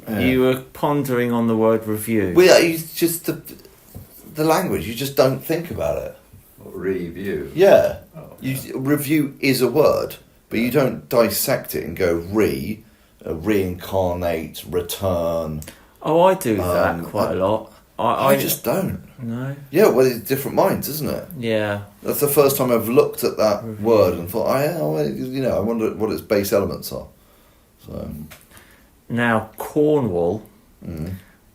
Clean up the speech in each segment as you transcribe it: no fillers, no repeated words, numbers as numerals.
You were pondering on the word review. Well, yeah, it's just the language. You just don't think about it. Review. Yeah. Oh, Review is a word, but you don't dissect it and go reincarnate, return. Oh, I do that quite a lot. I just don't. No. Yeah, well, it's different minds, isn't it? Yeah. That's the first time I've looked at that word and thought, I wonder what its base elements are. So. Now, Cornwall,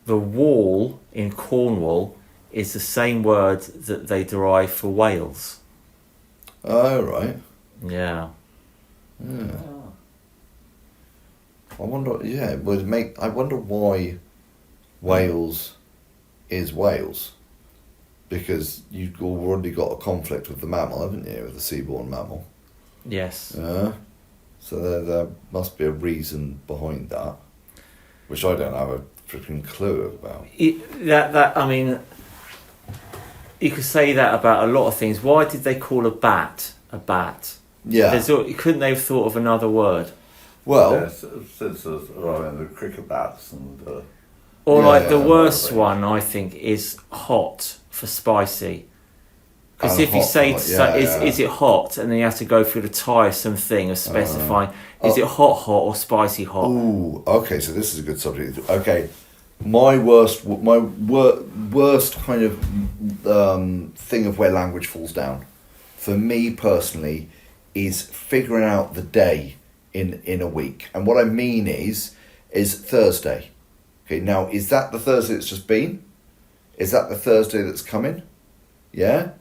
the wall in Cornwall is the same word that they derive for Wales. Oh, right. Yeah. Oh. I wonder, I wonder why Wales is Wales. Because you've already got a conflict with the mammal, haven't you, with the seaborne mammal? Yes. Yeah. So there must be a reason behind that, which I don't have a freaking clue about. I mean, you could say that about a lot of things. Why did they call a bat a bat? Yeah. Couldn't they have thought of another word? Well, since the cricket bats and. The worst one, I think, is hot for spicy. Because if you say, is it hot? And then you have to go through the tiresome thing of specifying, is it hot or spicy hot? Ooh, okay, so this is a good subject. Okay, my worst kind of thing of where language falls down, for me personally, is figuring out the day in a week. And what I mean is Thursday. Okay, now, is that the Thursday that's just been? Is that the Thursday that's coming? Yeah?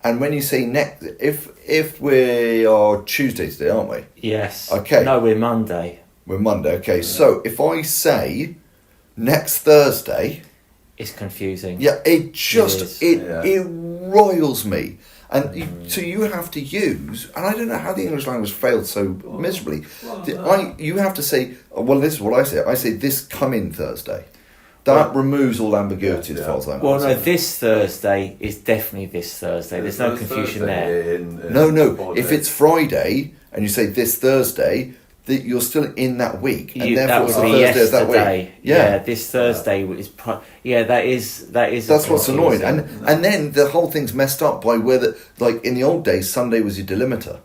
And when you say next, if we are Tuesday today, aren't we? Yes. Okay. No, we're Monday. We're Monday, okay. Yeah. So if I say next Thursday... It's confusing. Yeah, it roils me. And so you have to use, and I don't know how the English language failed so miserably. You have to say, this is what I say. I say this coming Thursday. That removes all ambiguity as far as I'm concerned. No, this Thursday is definitely this Thursday. There's no confusion there. No. If it's Friday and you say this Thursday, you're still in that week, and therefore it's the Thursday of that week. Yeah, this Thursday is. That is. That's what's annoying, and then the whole thing's messed up by whether, like in the old days, Sunday was your delimiter.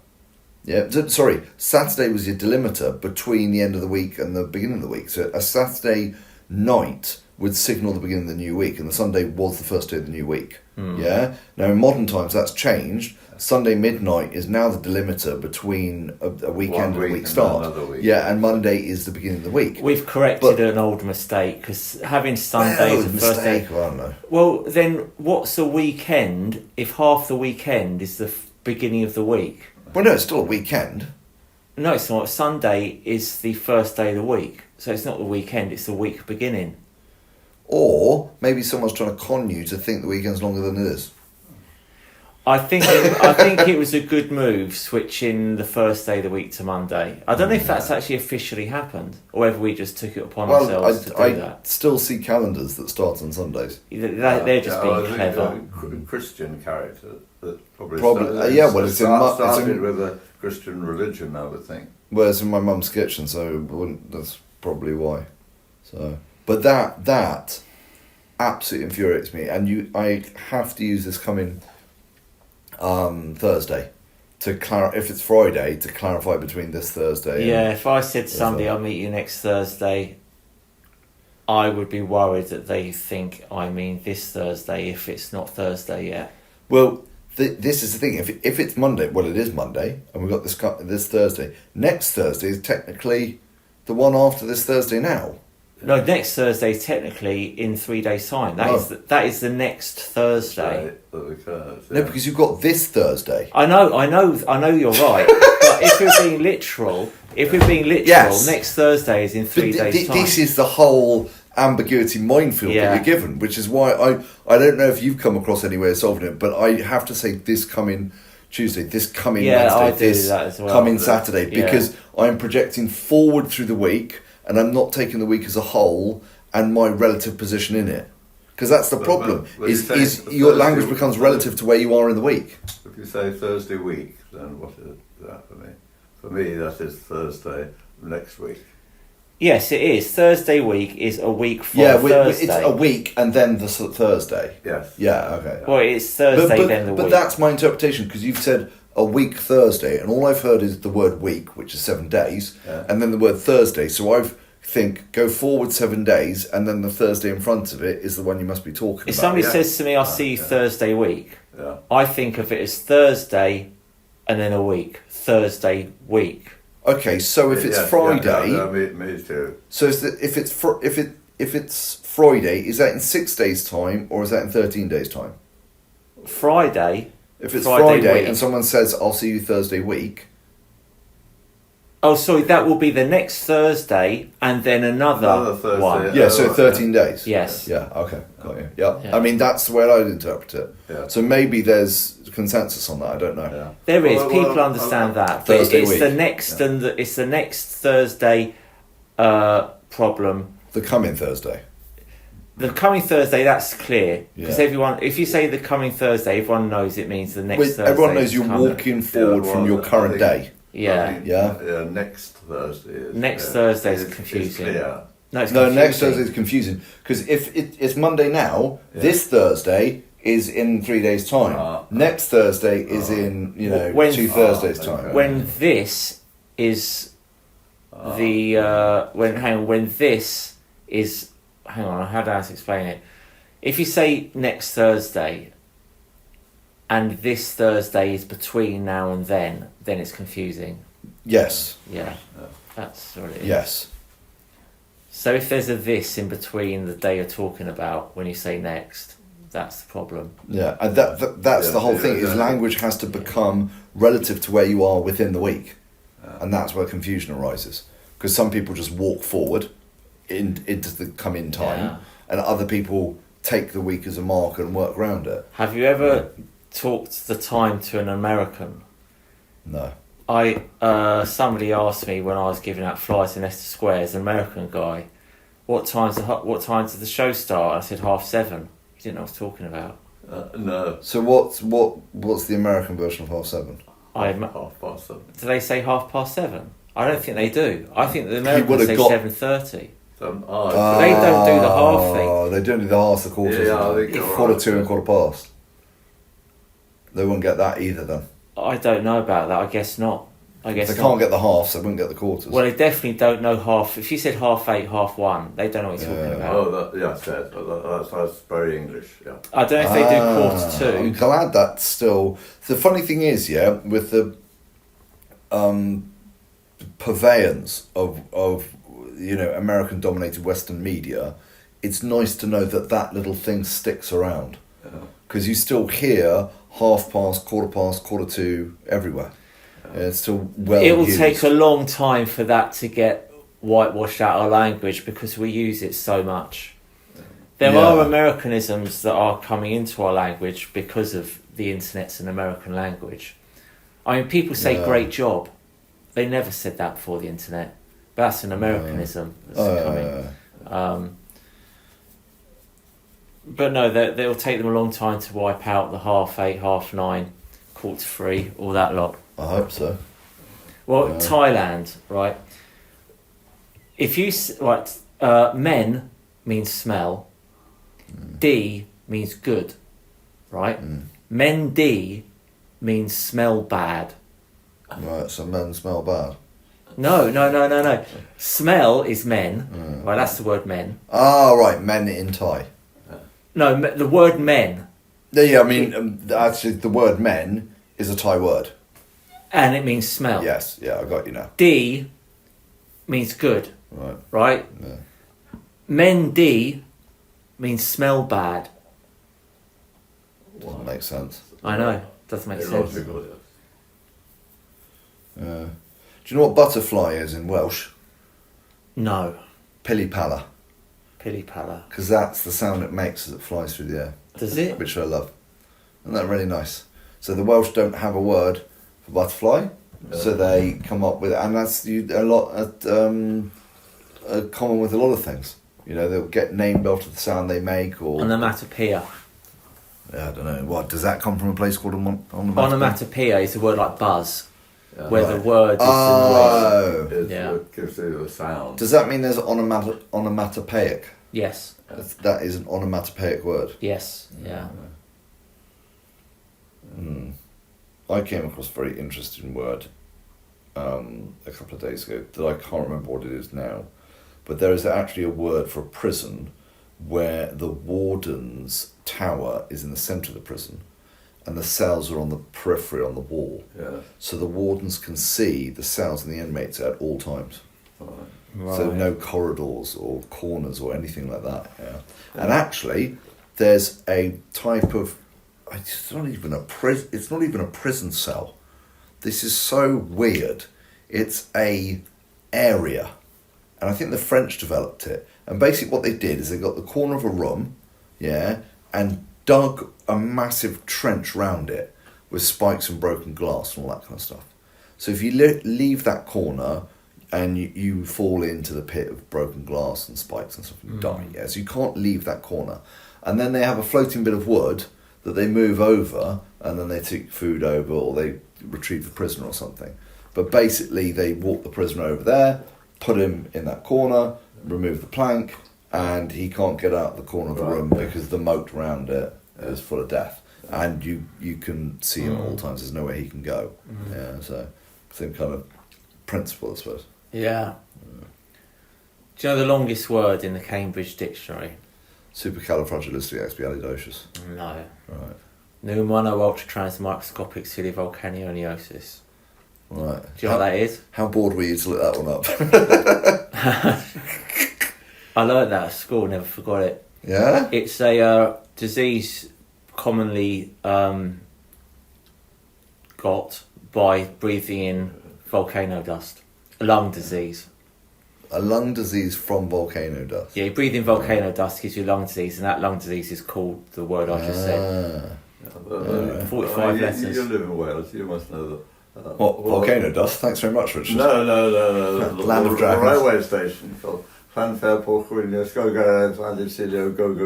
Yeah, sorry, Saturday was your delimiter between the end of the week and the beginning of the week. So a Saturday night would signal the beginning of the new week, and the Sunday was the first day of the new week. Yeah. Now in modern times that's changed. Sunday midnight is now the delimiter between a weekend and a week start. Yeah, and Monday is the beginning of the week. We've corrected an old mistake, because having Sunday as a first day. Well, I don't know. Well, then what's a weekend if half the weekend is the beginning of the week? Well, no, it's still a weekend. No, it's not. Sunday is the first day of the week, so it's not the weekend; it's the week beginning. Or maybe someone's trying to con you to think the weekend's longer than it is. I think it was a good move switching the first day of the week to Monday. I don't know if that's actually officially happened, or whether we just took it upon ourselves to do that. I still see calendars that start on Sundays. They're just being clever. Christian character that probably started with a Christian religion, I would think. Well, it's in my mum's kitchen, so that's probably why. So, but that absolutely infuriates me, and I have to use this coming Thursday to if it's Friday, to clarify between this Thursday. Yeah, if I said to somebody, I'll meet you next Thursday, I would be worried that they think I mean this Thursday if it's not Thursday yet. Well, this is the thing. If it's Monday, well, it is Monday, and we've got this Thursday. Next Thursday is technically the one after this Thursday now. No, next Thursday is technically in 3 days' time. That is the next Thursday. That occurs, No, because you've got this Thursday. I know you're right. But if we're being literal, yes. Next Thursday is in 3 days' time. This is the whole ambiguity minefield that you're given, which is why I don't know if you've come across any way of solving it, but I have to say this coming Tuesday, this coming Wednesday, this coming Saturday, because I'm projecting forward through the week, and I'm not taking the week as a whole and my relative position in it. Because that's the problem, is your language becomes relative to where you are in the week. If you say Thursday week, then what is that for me? For me, that is Thursday next week. Yes, it is. Thursday week is a week from Thursday. It's a week and then the Thursday. Yes. Yeah, okay. Well, it's Thursday then the week. But that's my interpretation, because you've said a week Thursday, and all I've heard is the word week, which is 7 days, and then the word Thursday. So I think go forward 7 days, and then the Thursday in front of it is the one you must be talking about. If somebody says to me, I'll see you Thursday week, I think of it as Thursday and then a week. Thursday week. Okay, so if it's Friday, me too. So if it's Friday, is that in 6 days' time or is that in 13 days' time? Friday. If it's Friday Friday and someone says, "I'll see you Thursday week." Oh, sorry, that will be the next Thursday and then another Thursday, one. Yeah, so 13 days. Yes. Yeah. Okay. Got you. Yeah. Yeah. I mean, that's the way I'd interpret it. Yeah. So maybe there's consensus on that. I don't know. Yeah. There is. People understand that. But Thursday it's week. the next it's the next Thursday problem. The coming Thursday. The coming Thursday, that's clear. Because Yeah. everyone, if you say the coming Thursday, everyone knows it means the next Thursday. Everyone knows you're coming. walking forward from your current day. Yeah. Next Thursday is... Next Thursday is confusing. Clear. No, it's No, confusing. next Thursday is confusing, because if it's Monday now, this Thursday is in 3 days' time. Next Thursday is in 2 Thursdays' time. When this is when this is, hang on, how do I explain it? If you say next Thursday and this Thursday is between now and then it's confusing. Yes. Yeah, that's what it is. Yes. So if there's a this in between the day you're talking about when you say next, that's the problem. Yeah, and that's the whole thing. Is language has to become relative to where you are within the week, and that's where confusion arises. Because some people just walk forward into the come in time, and other people take the week as a marker and work around it. Have you ever talked the time to an American? No. Somebody asked me when I was giving out flyers in Leicester Square, as an American guy, what time does the show start? I said 7:30. He didn't know what I was talking about. No. So what's the American version of 7:30? 7:30. Do they say 7:30? I don't think they do. I think the Americans say 7:30. They don't do the half thing. Oh, they don't do the half, the quarters. Yeah, they get quarter to and quarter past. They wouldn't get that either then. I don't know about that. I guess not. If they can't get the halves, they wouldn't get the quarters. Well, they definitely don't know half. If you said 8:30, 1:30, they don't know what you're talking about. Oh, that's very English. Yeah. I don't know if they do 1:45. I'm glad that's still. The funny thing is, with the purveyance of American dominated Western media, it's nice to know that little thing sticks around, because you still hear 1/2 past, 1/4 past, 1:45 everywhere. It's still well It will used. take a long time for that to get whitewashed out of our language, because we use it so much. There are Americanisms that are coming into our language because of the internet's an American language. I mean, people say great job. They never said that before the internet. But that's an Americanism that's coming. But no, they'll take them a long time to wipe out the 8:30, 9:30, 2:45, all that lot. I hope so. Well, Thailand, right? If you men means smell, D means good, right? Men D means smell bad. Right, so men smell bad. No. Smell is men, right? That's the word men. Ah, right, men in Thai. No, the word men. Yeah, I mean, actually, the word men is a Thai word. And it means smell. Yes, I got you now. D means good, right? Yeah. Men D means smell bad. Doesn't make sense. I know, doesn't make sense. Do you know what butterfly is in Welsh? No. Pilipala. Pilipala. Because that's the sound it makes as it flies through the air. Does it? Which I love. Isn't that really nice? So the Welsh don't have a word for butterfly, so they come up with it, and that's common with a lot of things. They'll get named after the sound they make, or Onomatopoeia. I don't know. What does that come from? A place called onomatopoeia? Onomatopoeia is a word like buzz. where the word is the Oh. noise. Yeah. It gives you the sound. Does that mean there's onomatopoeic? Yes. That is an onomatopoeic word. Yes. Yeah. I came across a very interesting word a couple of days ago that I can't remember what it is now, but there is actually a word for a prison where the warden's tower is in the centre of the prison and the cells are on the periphery on the wall. Yeah. So the wardens can see the cells and the inmates at all times. Right. So no corridors or corners or anything like that. Yeah. And actually, there's a type of it's not even a prison cell. This is so weird. It's a area, and I think the French developed it. And basically, what they did is they got the corner of a room, yeah, and dug a massive trench round it with spikes and broken glass and all that kind of stuff. So if you leave that corner and you fall into the pit of broken glass and spikes and stuff, you die. Yeah, so you can't leave that corner. And then they have a floating bit of wood that they move over, and then they take food over, or they retrieve the prisoner or something. But basically, they walk the prisoner over there, put him in that corner, remove the plank, and he can't get out the corner of the room because the moat around it is full of death. And you can see him at all times. There's nowhere he can go. Yeah, so same kind of principle, I suppose. Yeah. Do you know the longest word in the Cambridge Dictionary? Supercalifragilisticexpialidocious. No. Right. Pneumono-ultratransmicroscopic pseudovolcanioneosis. Right. Do you know what that is? How bored were you to look that one up? I learned that at school, never forgot it. Yeah? It's a disease commonly got by breathing in volcano dust. A lung disease. A lung disease from volcano dust. Yeah, you breathe in volcano dust, gives you lung disease, and that lung disease is called the word I just said. 45 letters. You live in Wales, you must know that. What, volcano dust? Thanks very much, Richard. No. Land of Dragons. The railway station called Fanfare Porquilius Go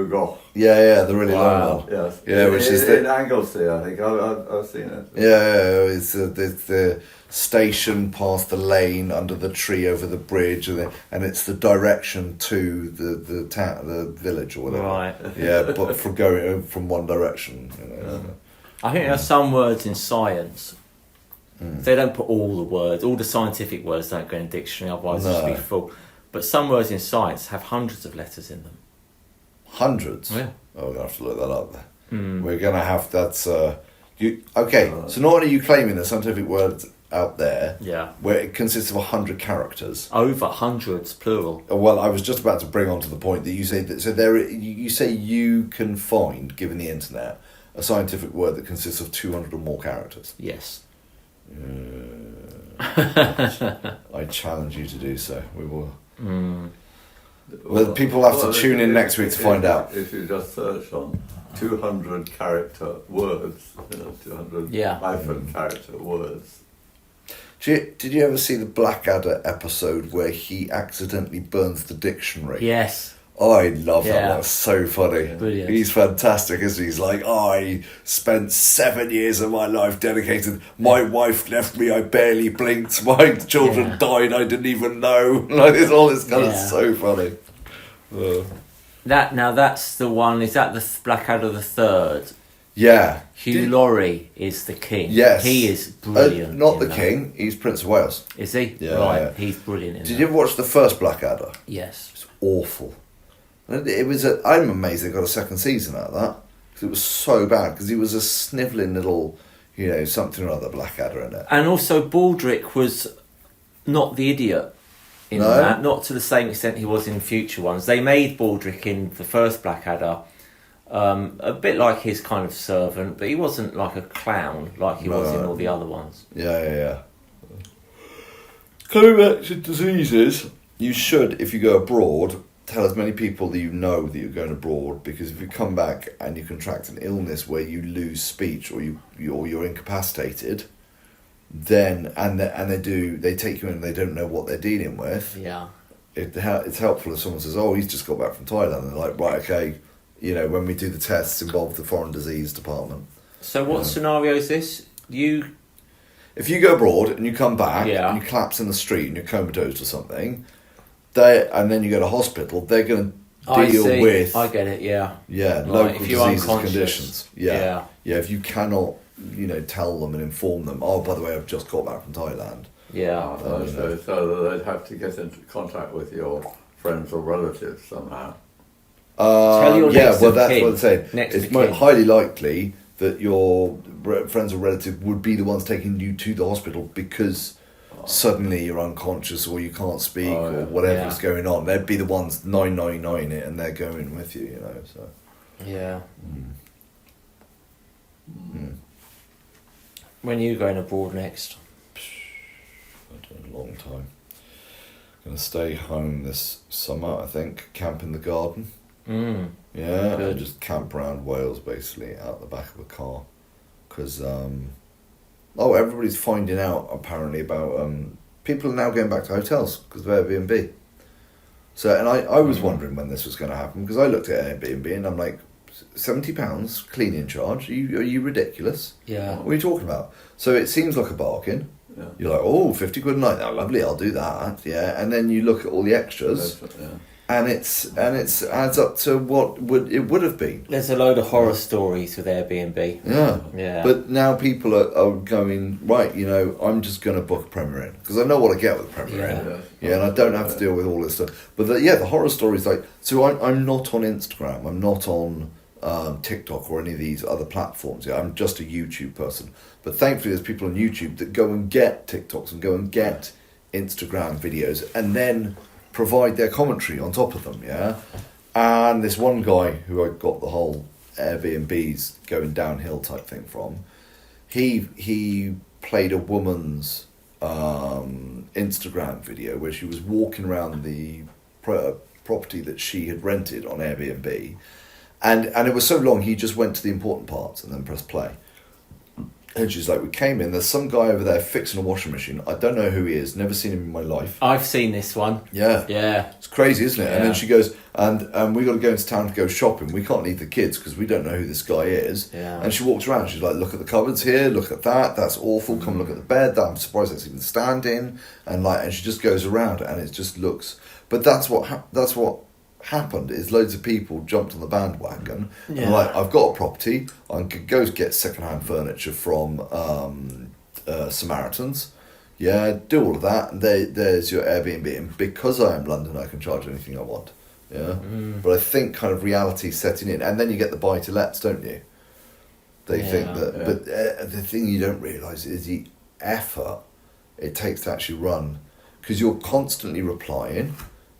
Go. Yeah, the really long one. Yes. Yeah, which is in Anglesey, I think. I've seen it. Yeah, it's the station past the lane under the tree over the bridge, and it's the direction to the town, the village or whatever. Right. Yeah, but from going from one direction. You know. I think there are some words in science. They don't put all the words, all the scientific words don't go in a dictionary, otherwise it would be full. But some words in science have hundreds of letters in them. Hundreds? Yeah. Oh, we're going to have to look that up. We're going to have, that's... so not only are you claiming there's scientific words out there, where it consists of 100 characters. Over hundreds, plural. Well, I was just about to bring on to the point that you say that, so you say you can find, given the internet, a scientific word that consists of 200 or more characters. Yes. I challenge you to do so. We will. Well, people have to tune in next week to find out. If you just search on 200 character words, 200 hyphen character words. Did you ever see the Blackadder episode where he accidentally burns the dictionary? Yes. I love that. That's so funny. Brilliant. He's fantastic, isn't he? He's like, I spent 7 years of my life dedicated. My wife left me. I barely blinked. My children died. I didn't even know. Like, it's all this kind of so funny. That's the one. Is that the Blackadder the Third? Yeah. Hugh Laurie is the king. Yes. He is brilliant. Not the king. He's Prince of Wales. Is he? Yeah. Right. Yeah. He's brilliant in Did that. you ever watch the first Blackadder? Yes. It's awful. It was. I'm amazed they got a second season out of that, because it was so bad. Because he was a snivelling little, something or other Blackadder in it. And also, Baldric was not the idiot in that. Not to the same extent he was in future ones. They made Baldric in the first Blackadder a bit like his kind of servant, but he wasn't like a clown like he was in all the other ones. Yeah. Coming back to diseases, you should, if you go abroad, tell as many people that you know that you're going abroad, because if you come back and you contract an illness where you lose speech or you're incapacitated, then they take you in and they don't know what they're dealing with. Yeah. It's helpful if someone says, "Oh, he's just got back from Thailand," and they're like, "Right, okay." When we do the tests, involve the foreign disease department. So what scenario is this? if you go abroad and you come back and you collapse in the street and you're comatose or something, and then you go to hospital, they're going to deal with. I get it. Yeah. Yeah, local diseases, conditions. Yeah. If you cannot, tell them and inform them. Oh, by the way, I've just got back from Thailand. Yeah. So they'd have to get into contact with your friends or relatives somehow. Tell your that's what I'm saying. It's highly likely that your friends or relative would be the ones taking you to the hospital because suddenly you're unconscious or you can't speak or whatever's going on. They'd be the ones 999 it and they're going with you, So yeah. When are you going abroad next? A long time. Going to stay home this summer, I think. Camp in the garden. Yeah, and just camp around Wales, basically, out the back of a car. Because, everybody's finding out, apparently, about... people are now going back to hotels because of Airbnb. So, and I was wondering when this was going to happen, because I looked at Airbnb and I'm like, £70 cleaning charge? Are you ridiculous? Yeah. What are you talking about? So it seems like a bargain. Yeah. You're like, oh, 50 quid a night. Oh, lovely, I'll do that. Yeah. And then you look at all the extras, and it's adds up to what it would have been. There's a load of horror stories with Airbnb. Yeah. But now people are going, right, I'm just going to book a Premier Inn because I know what I get with a Premier Inn. Yeah, and I don't have to deal with all this stuff. But the horror stories, so I'm not on Instagram. I'm not on TikTok or any of these other platforms. Yeah, I'm just a YouTube person. But thankfully there's people on YouTube that go and get TikToks and go and get Instagram videos and then provide their commentary on top of them, yeah? And this one guy who I got the whole Airbnb's going downhill type thing from, he played a woman's Instagram video where she was walking around the property that she had rented on Airbnb. And it was so long, he just went to the important parts and then pressed play. And she's like, we came in, there's some guy over there fixing a washing machine. I don't know who he is, never seen him in my life. I've seen this one. Yeah. It's crazy, isn't it? Yeah. And then she goes, and we got to go into town to go shopping. We can't leave the kids because we don't know who this guy is. Yeah. And she walks around, she's like, look at the cupboards here, look at that, that's awful, come look at the bed, I'm surprised that's even standing. And she just goes around and it just looks... But that's what happened is loads of people jumped on the bandwagon and I've got a property, I could go get second-hand furniture from Samaritans, do all of that, and there's your Airbnb, and because I am London I can charge anything I want, but I think kind of reality setting in, and then you get the buy-to-lets, don't you? They think that, but the thing you don't realise is the effort it takes to actually run, because you're constantly replying.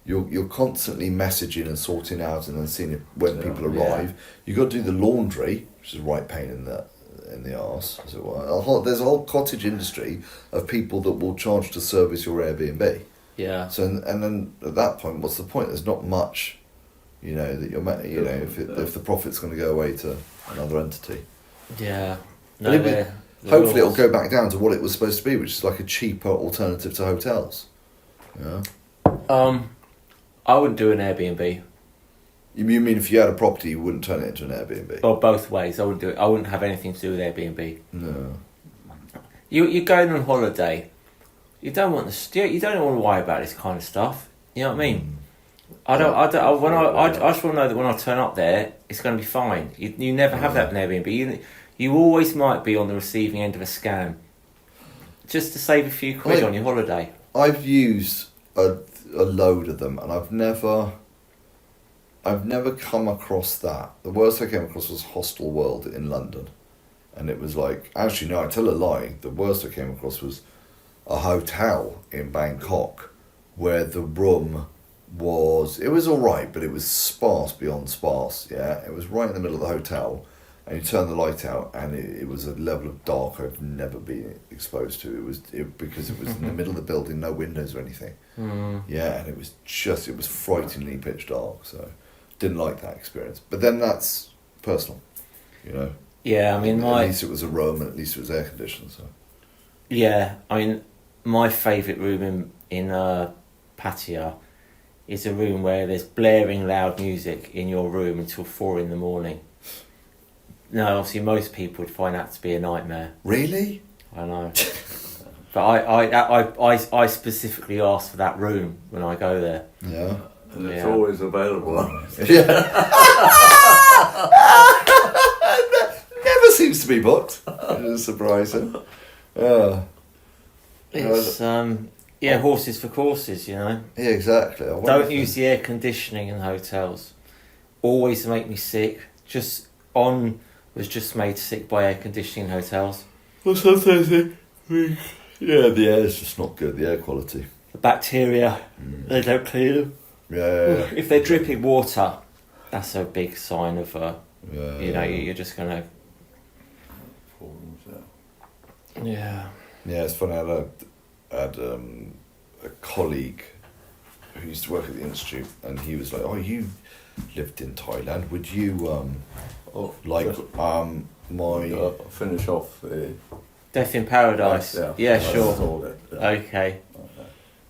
You're constantly messaging and sorting out and then seeing when people arrive. Yeah. You've got to do the laundry, which is a right pain in the arse. As it were. There's a whole cottage industry of people that will charge to service your Airbnb. Yeah. So and then at that point, what's the point? There's not much, that you're if the profit's going to go away to another entity. Yeah. Hopefully, it'll go back down to what it was supposed to be, which is like a cheaper alternative to hotels. Yeah. I wouldn't do an Airbnb. You mean if you had a property, you wouldn't turn it into an Airbnb? Or both ways. I wouldn't do it. I wouldn't have anything to do with Airbnb. No. You're going on holiday. You don't want you don't want to worry about this kind of stuff. You know what I mean? I just want to know that when I turn up there, it's going to be fine. You never have that in Airbnb. You always might be on the receiving end of a scam. Just to save a few quid on your holiday. I've used a load of them, and I've never come across that. The worst I came across was Hostel World in London, and it was like, actually no, I tell a lie, the worst I came across was a hotel in Bangkok where the room was alright, but it was sparse beyond sparse. It was right in the middle of the hotel, and you turn the light out and it was a level of dark I've never been exposed to. Because it was in the middle of the building, no windows or anything. And it was frighteningly pitch dark, so didn't like that experience. But then that's personal, Yeah, I mean, at least it was a room, and at least it was air conditioned. So. Yeah, I mean, my favourite room in Pattaya is a room where there's blaring loud music in your room until 4 a.m. No, obviously most people would find that to be a nightmare. Really? I know. But I specifically ask for that room when I go there. Yeah. And it's always available. Never seems to be booked. It's surprising. Yeah. It's horses for courses, you know. Yeah, exactly. Don't use the air conditioning in hotels. Always make me sick. Was just made sick by air conditioning in hotels. Well, sometimes the air is just not good. The air quality. The bacteria, they don't clean them. Yeah. If they're dripping water, that's a big sign of you're just gonna. Yeah. Yeah, it's funny. I had a colleague who used to work at the institute, and he was like, "Oh, you lived in Thailand. Would you finish off the Death in Paradise? Yeah, sure. Okay.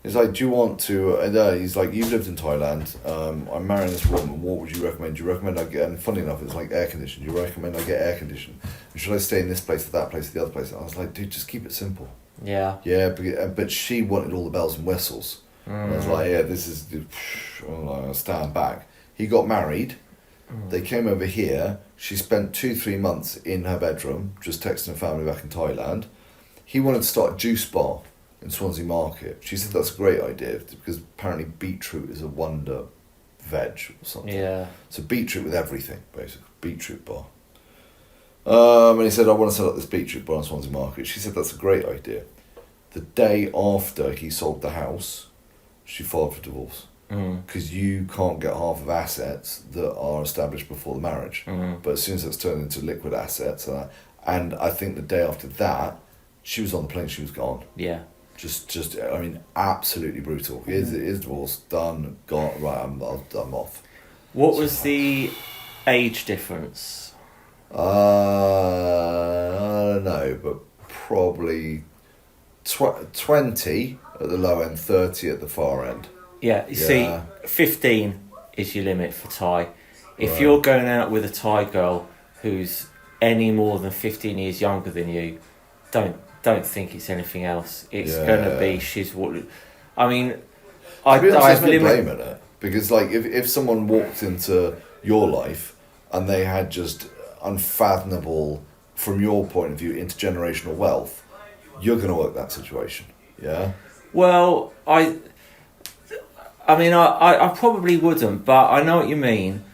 He's like, do you want to? He's like, you've lived in Thailand. I'm marrying this woman. What would you recommend? Do you recommend I get? And funny enough, it's like air conditioning. Do you recommend I get air conditioning? Should I stay in this place or that place or the other place? And I was like, dude, just keep it simple. Yeah. Yeah, but she wanted all the bells and whistles. And I was like, yeah, this is. I'll stand back. He got married. They came over here. She spent 2-3 months in her bedroom, just texting her family back in Thailand. He wanted to start a juice bar in Swansea Market. She said that's a great idea because apparently beetroot is a wonder veg or something. Yeah. So beetroot with everything, basically. Beetroot bar. And he said, I want to set up this beetroot bar in Swansea Market. She said that's a great idea. The day after he sold the house, she filed for divorce. Because you can't get half of assets that are established before the marriage. But as soon as it's turned into liquid assets, and I think the day after that, she was on the plane, she was gone. Yeah. Just I mean, absolutely brutal. Here's divorce, done, gone, right, I'm off. What was the age difference? I don't know, but probably 20 at the low end, 30 at the far end. Yeah, you see, 15 is your limit for Thai. If you're going out with a Thai girl who's any more than 15 years younger than you, don't think it's anything else. It's going to be she's what. I mean, I've no blame in it because, like, if someone walked into your life and they had just unfathomable, from your point of view, intergenerational wealth, you're going to work that situation. Yeah. Well, I mean, I probably wouldn't, but I know what you mean.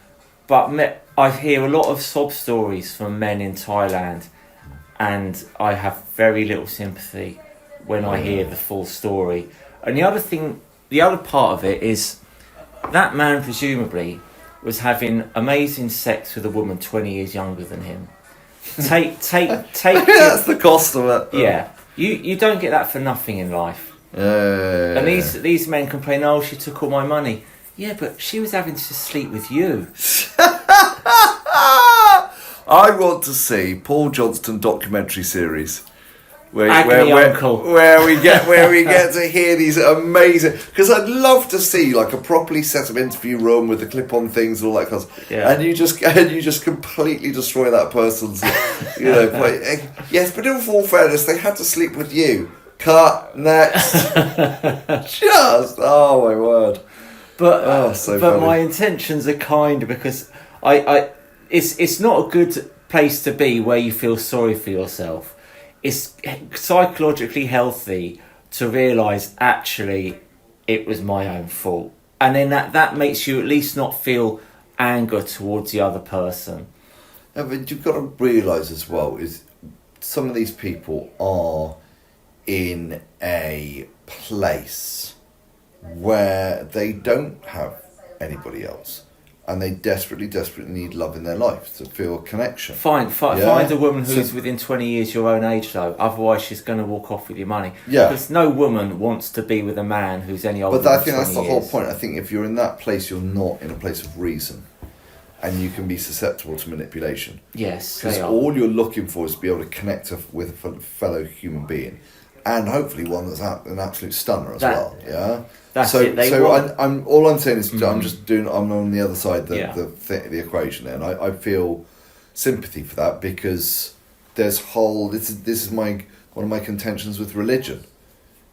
But I hear a lot of sob stories from men in Thailand, and I have very little sympathy when I hear the full story. And the other part of it is that man presumably was having amazing sex with a woman 20 years younger than him. Take. That's the cost of it. Yeah, you don't get that for nothing in life. And these men complain, oh, she took all my money. Yeah, but she was having to sleep with you. I want to see Paul Johnstone documentary series where we get to hear these amazing, because I'd love to see like a properly set up interview room with the clip-on things and all that kind of stuff. Yeah. And you just completely destroy that person's yes, but in full fairness, they had to sleep with you. Cut next. Just oh my word. But my intentions are kind because it's not a good place to be where you feel sorry for yourself. It's psychologically healthy to realise actually it was my own fault, and then that makes you at least not feel anger towards the other person. Yeah, but you've got to realise as well is some of these people are in a place where they don't have anybody else and they desperately need love in their life to feel a connection. Find a woman who's within 20 years your own age though, otherwise she's going to walk off with your money. Yeah. Because no woman wants to be with a man who's any older than 20 years. But I think that's the whole point. I think if you're in that place, you're not in a place of reason. And you can be susceptible to manipulation. Yes, because all you're looking for is to be able to connect with a fellow human being. And hopefully one that's an absolute stunner as well. Yeah. That's so it. I'm all I'm saying is I'm on the other side the equation there, and I feel sympathy for that because there's this is one of my contentions with religion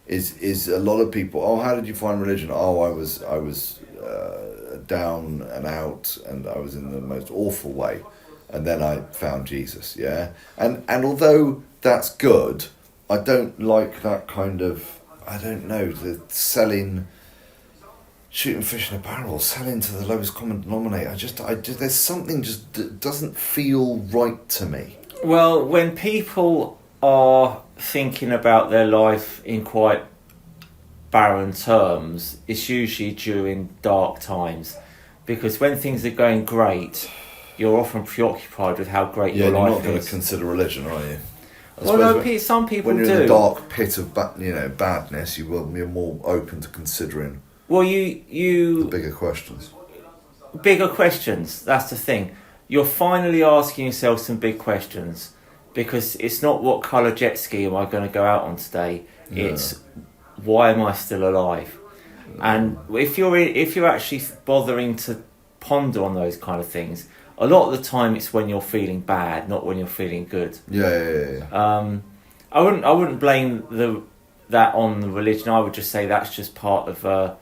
is a lot of people. Oh, how did you find religion? Oh, I was down and out, and I was in the most awful way, and then I found Jesus. Yeah, and although that's good, I don't like that kind of, I don't know, the selling, shooting fish in a barrel, selling to the lowest common denominator. I just there's something just doesn't feel right to me. Well, when people are thinking about their life in quite barren terms, it's usually during dark times, because when things are going great, you're often preoccupied with how great your life is. You're not going to consider religion, are you? Well, no, some people do. When you're in the dark pit of badness, you're more open to considering. Well, you the bigger questions. Bigger questions. That's the thing. You're finally asking yourself some big questions, because it's not what colour jet ski am I going to go out on today. Yeah. It's why am I still alive? And if you're actually bothering to ponder on those kind of things, a lot of the time it's when you're feeling bad, not when you're feeling good. Yeah. I wouldn't blame that on the religion. I would just say that's just part of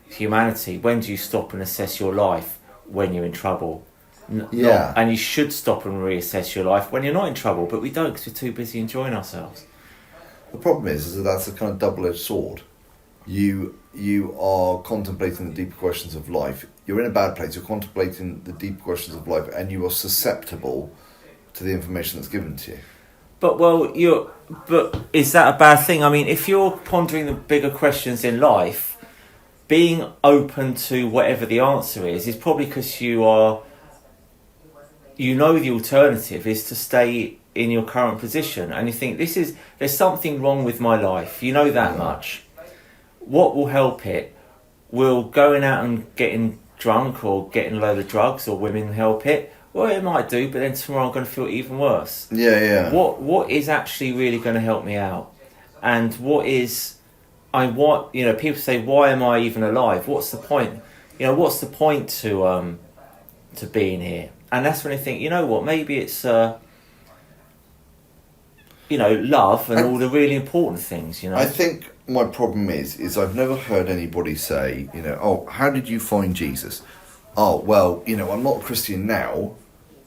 humanity. When do you stop and assess your life? When you're in trouble. And you should stop and reassess your life when you're not in trouble, but we don't, because we're too busy enjoying ourselves. The problem is that that's a kind of double-edged sword. You are contemplating the deeper questions of life. You're in a bad place. You're contemplating the deeper questions of life, and you are susceptible to the information that's given to you. But is that a bad thing? I mean, if you're pondering the bigger questions in life, being open to whatever the answer is probably because the alternative is to stay in your current position, and you think there's something wrong with my life. You know that much. What will help it? Will going out and getting drunk or getting a load of drugs or women help it? Well, it might do, but then tomorrow I'm going to feel even worse. Yeah. What is actually really going to help me out? And people say, why am I even alive? What's the point? What's the point to being here? And that's when I think, you know what, maybe it's love and all the really important things, I think my problem is I've never heard anybody say, how did you find Jesus? Oh, well, I'm not a Christian now,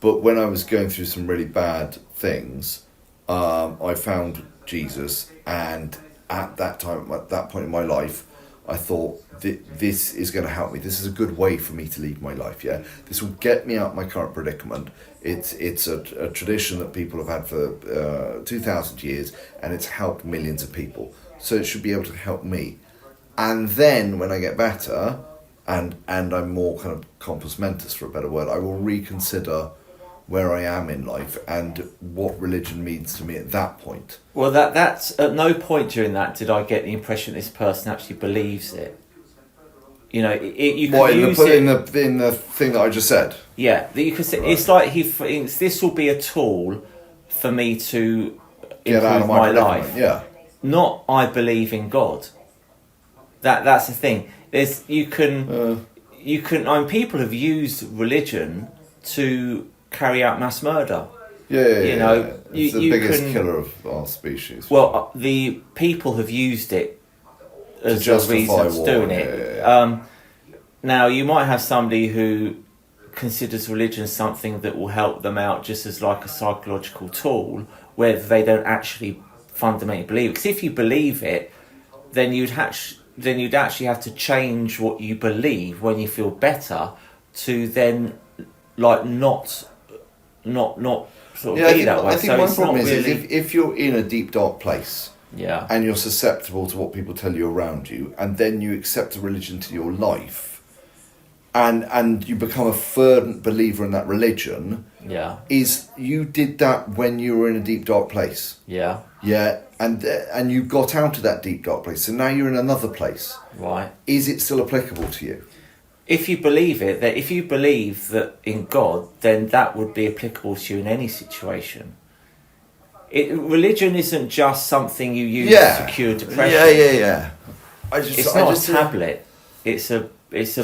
but when I was going through some really bad things, I found Jesus, and at that point in my life, I thought, this is going to help me. This is a good way for me to lead my life, yeah? This will get me out of my current predicament. It's a tradition that people have had for 2,000 years, and it's helped millions of people. So it should be able to help me. And then when I get better, and I'm more kind of compos mentis, for a better word, I will reconsider where I am in life and what religion means to me at that point. Well, that's at no point during that did I get the impression this person actually believes it. You can use it in the thing that I just said. Yeah, that you could say, right. It's like he thinks this will be a tool for me to get out of my life. Yeah, not I believe in God. That's the thing. People have used religion to carry out mass murder. Yeah. It's the biggest killer of our species. Well, the people have used it as a reason for doing it. Yeah. Now, you might have somebody who considers religion something that will help them out just as like a psychological tool, where they don't actually fundamentally believe it. Because if you believe it, then you'd actually have to change what you believe when you feel better to then not sort of be that way. I think one problem is if you're in a deep dark place, yeah, and you're susceptible to what people tell you around you, and then you accept a religion to your life, and you become a fervent believer in that religion, yeah, is you did that when you were in a deep dark place, yeah, and you got out of that deep dark place, so now you're in another place, right? Is it still applicable to you? If you believe it, that if you believe that in God, then that would be applicable to you in any situation. Religion isn't just something you use to cure depression. Yeah. It's not a tablet. It's a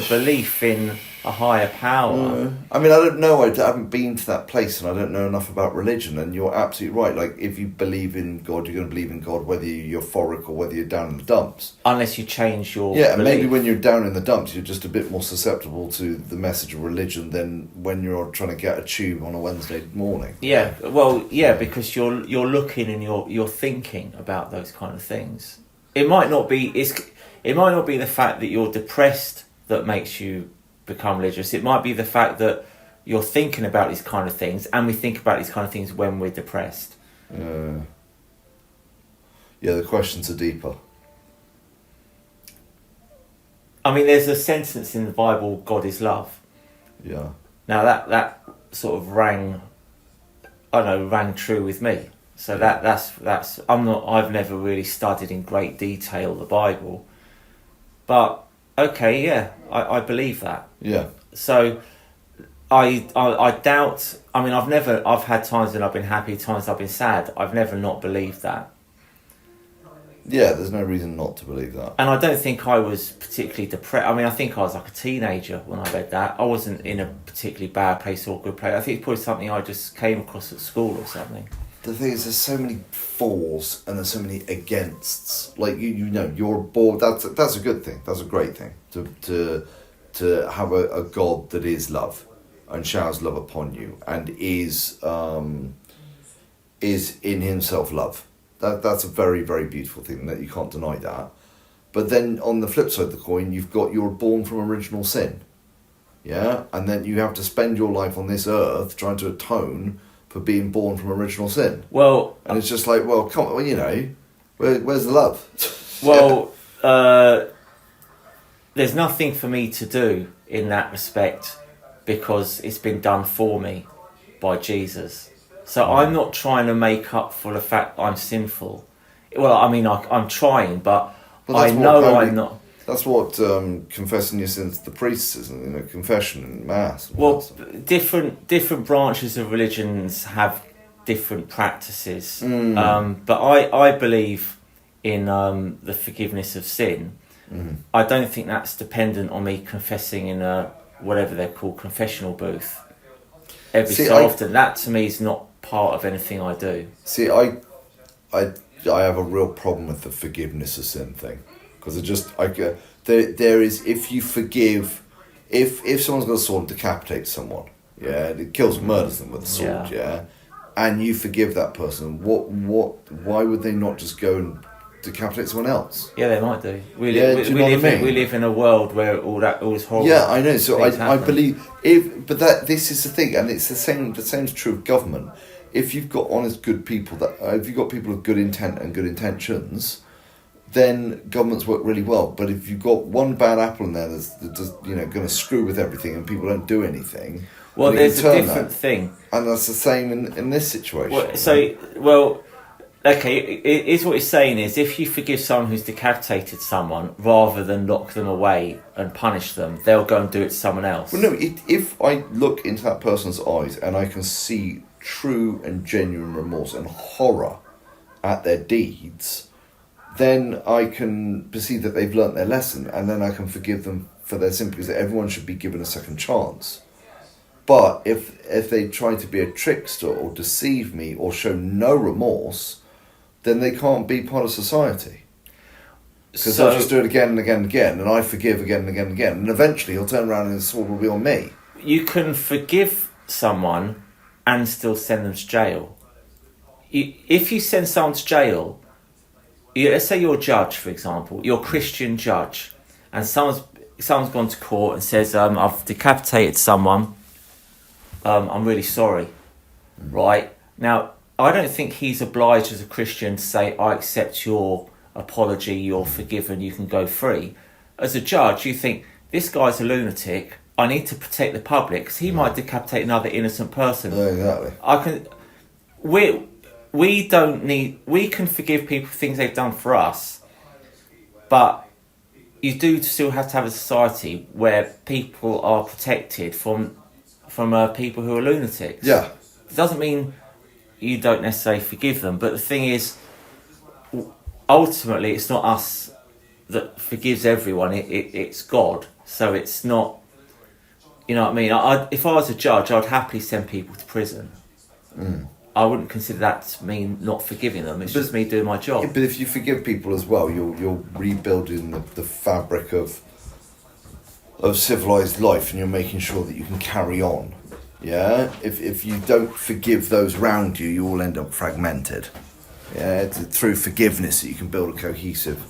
belief in a higher power. I mean, I don't know. I haven't been to that place, and I don't know enough about religion. And you're absolutely right. Like, if you believe in God, you're going to believe in God, whether you're euphoric or whether you're down in the dumps. Unless you change your and maybe when you're down in the dumps, you're just a bit more susceptible to the message of religion than when you're trying to get a tube on a Wednesday morning. Yeah, well, yeah, because you're looking and you're thinking about those kind of things. It might not be the fact that you're depressed that makes you become religious. It might be the fact that you're thinking about these kind of things, and we think about these kind of things when we're depressed. Yeah, the questions are deeper. I mean, there's a sentence in the Bible, God is love. Yeah. Now that sort of rang true with me. So that's I've never really studied in great detail the Bible. But okay, yeah, I believe that. Yeah. So I doubt. I mean, I've had times when I've been happy, times I've been sad. I've never not believed that. Yeah, there's no reason not to believe that. And I don't think I was particularly depressed. I mean, I think I was like a teenager when I read that. I wasn't in a particularly bad place or good place. I think it's probably something I just came across at school or something. The thing is, there's so many fors and there's so many againsts. Like you're bored. That's a good thing. That's a great thing to have a God that is love and showers love upon you and is in himself love. That's a very, very beautiful thing. That you can't deny that. But then on the flip side of the coin, you're born from original sin. Yeah, and then you have to spend your life on this earth trying to atone for being born from original sin. Well, and it's just like, well, come on, where's the love? Well, there's nothing for me to do in that respect because it's been done for me by Jesus. So I'm not trying to make up for the fact I'm sinful. Well, I mean, I'm trying, but I know I'm not. That's what confessing your sins to the priests is, confession and mass. And well, different branches of religions have different practices. But I believe in the forgiveness of sin. I don't think that's dependent on me confessing in a whatever they're called confessional booth every so often. That to me is not part of anything I do. See, I have a real problem with the forgiveness of sin thing. Because there is, if you forgive, if someone's got a sword and decapitates someone, murders them with a sword, and you forgive that person, why would they not just go and decapitate someone else? Yeah, they might do. We live in a world where all is horrible. Yeah, I know. So I believe this is the thing, and it's the same. The same is true of government. If you've got honest, good people if you've got people with good intent and good intentions, then governments work really well. But if you've got one bad apple in there that's going to screw with everything and people don't do anything, well, there's a different thing, and that's the same in this situation. Is what he's saying is if you forgive someone who's decapitated someone rather than lock them away and punish them, they'll go and do it to someone else. Well, no, if I look into that person's eyes and I can see true and genuine remorse and horror at their deeds, then I can perceive that they've learnt their lesson, and then I can forgive them for their sin, because everyone should be given a second chance. But if they try to be a trickster or deceive me or show no remorse, then they can't be part of society. Because they'll just do it again and again and again, and I forgive again and again and again, and eventually he'll turn around and his sword will be on me. You can forgive someone and still send them to jail. If you send someone to jail, let's say you're a judge, for example, you're a Christian judge, and someone's gone to court and says, I've decapitated someone, I'm really sorry. Right? Now, I don't think he's obliged as a Christian to say, I accept your apology, you're forgiven, you can go free. As a judge, you think, this guy's a lunatic, I need to protect the public, because he might decapitate another innocent person. Yeah, exactly. We can forgive people for things they've done for us, but you do still have to have a society where people are protected from people who are lunatics. Yeah. It doesn't mean you don't necessarily forgive them, but the thing is, ultimately, it's not us that forgives everyone. It's God. So it's not. You know what I mean? If I was a judge, I'd happily send people to prison. I wouldn't consider that to mean not forgiving them. It's just me doing my job. Yeah, but if you forgive people as well, you're rebuilding the fabric of civilized life, and you're making sure that you can carry on. Yeah. If you don't forgive those around you, you all end up fragmented. Yeah. It's through forgiveness that you can build a cohesive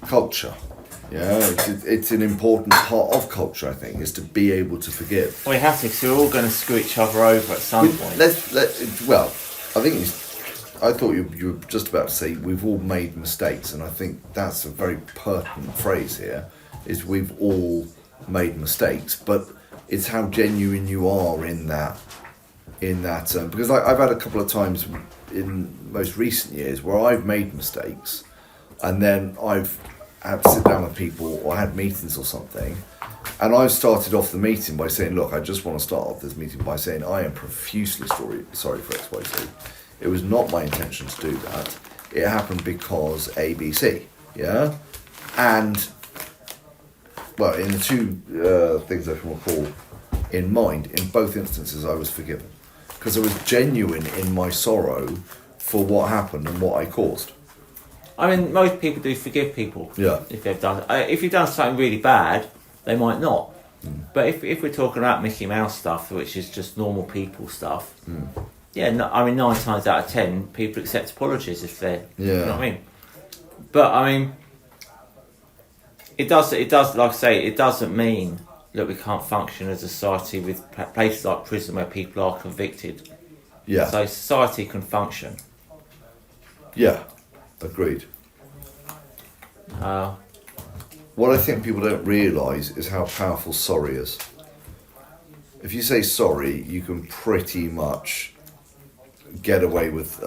culture. Yeah, it's an important part of culture, I think, is to be able to forgive. We have to, because we're all going to screw each other over at some point. I thought you were just about to say we've all made mistakes, and I think that's a very pertinent phrase here, is we've all made mistakes, but it's how genuine you are in that, because I've had a couple of times in most recent years where I've made mistakes, and then I've had to sit down with people or had meetings or something, and I've started off the meeting by saying, look, I just want to start off this meeting by saying I am profusely sorry for XYZ. It was not my intention to do that. It happened because ABC, yeah? And, well, in the two things I can recall in mind, in both instances I was forgiven. Because I was genuine in my sorrow for what happened and what I caused. I mean, most people do forgive people. Yeah. If you've done something really bad, they might not. But if we're talking about Mickey Mouse stuff, which is just normal people stuff, yeah, no, I mean, 9 times out of 10, people accept apologies if they're, you know what I mean? But I mean, it does. Like I say, it doesn't mean that we can't function as a society with places like prison where people are convicted. Yeah. So society can function. Yeah. Agreed. What I think people don't realise is how powerful sorry is. If you say sorry, you can pretty much get away with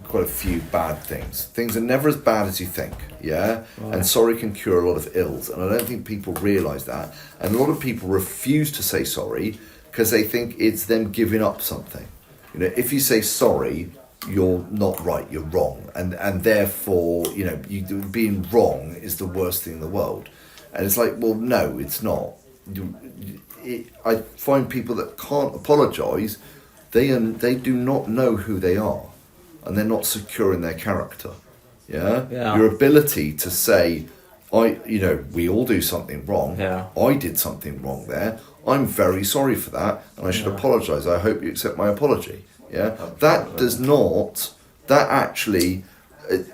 quite a few bad things. Things are never as bad as you think, yeah? Right. And sorry can cure a lot of ills, and I don't think people realise that. And a lot of people refuse to say sorry because they think it's them giving up something. You know, if you say sorry, you're not right, you're wrong, and therefore, you know, being wrong is the worst thing in the world. And it's like, well, no, it's not. I find people that can't apologise, they do not know who they are, and they're not secure in their character. Yeah? Your ability to say, we all do something wrong. Yeah. I did something wrong there. I'm very sorry for that, and I should apologise. I hope you accept my apology. Yeah, that does not. That actually, it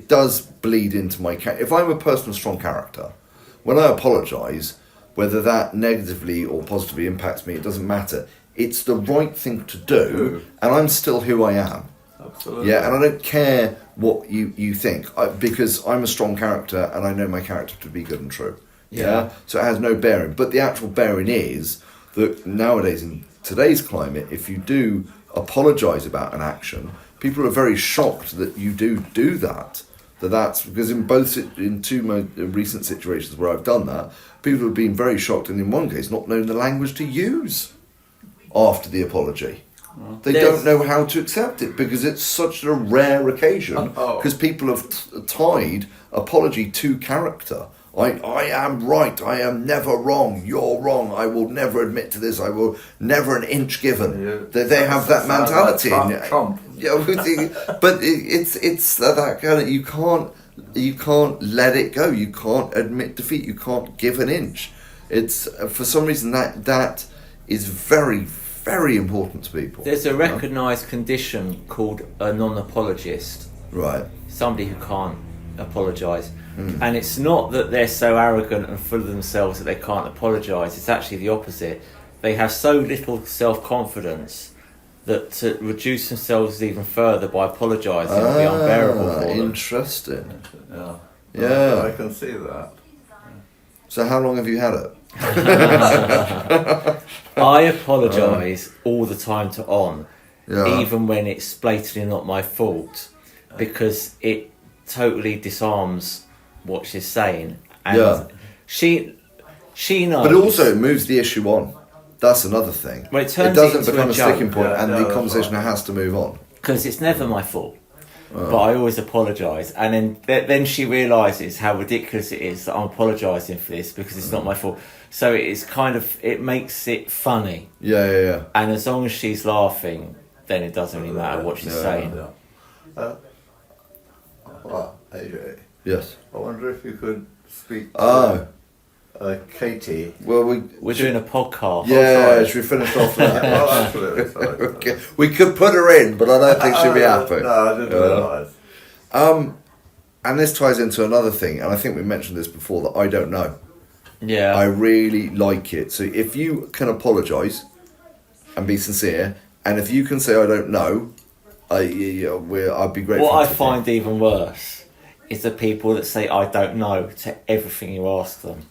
does bleed into my character. If I'm a person of strong character, when I apologise, whether that negatively or positively impacts me, it doesn't matter. It's the right thing to do, and I'm still who I am. Absolutely. Yeah, and I don't care what you think, because I'm a strong character, and I know my character to be good and true. Yeah, so it has no bearing. But the actual bearing is that nowadays in today's climate, if you do apologise about an action, people are very shocked that you do that. That's because in two recent situations where I've done that, people have been very shocked, and in one case not knowing the language to use after the apology. They don't know how to accept it because it's such a rare occasion, because people have tied apology to character. I am right, I am never wrong, you're wrong, I will never admit to this, I will never an inch given. They have that mentality. Trump. Yeah, but it's that kind of, you can't let it go, you can't admit defeat, you can't give an inch. It's for some reason that is very, very important to people. There's a recognised condition called a non-apologist. Right. Somebody who can't apologise. And it's not that they're so arrogant and full of themselves that they can't apologise. It's actually the opposite. They have so little self-confidence that to reduce themselves even further by apologising will be unbearable for them. Interesting. Yeah. I can see that. So how long have you had it? I apologise all the time to On, even when it's blatantly not my fault, because it totally disarms what she's saying, and she knows. But also it moves the issue on. That's another thing. Well, it doesn't become a sticking point, and the conversation has to move on. Because it's never my fault. but I always apologise. And then she realises how ridiculous it is that I'm apologising for this because it's not my fault. So it's kind of, it makes it funny. Yeah. And as long as she's laughing, then it doesn't really matter what she's saying. Well, AJ. Yes. I wonder if you could speak to Katie. Well, we're doing a podcast. Yeah, should we finish off with that? Well, absolutely. Sorry. Okay. We could put her in, but I don't think she'll be happy. No, I didn't realise. And this ties into another thing, and I think we mentioned this before, that I don't know. Yeah. I really like it. So if you can apologise and be sincere, and if you can say I don't know, I'd be grateful. What I find even worse is the people that say I don't know to everything you ask them.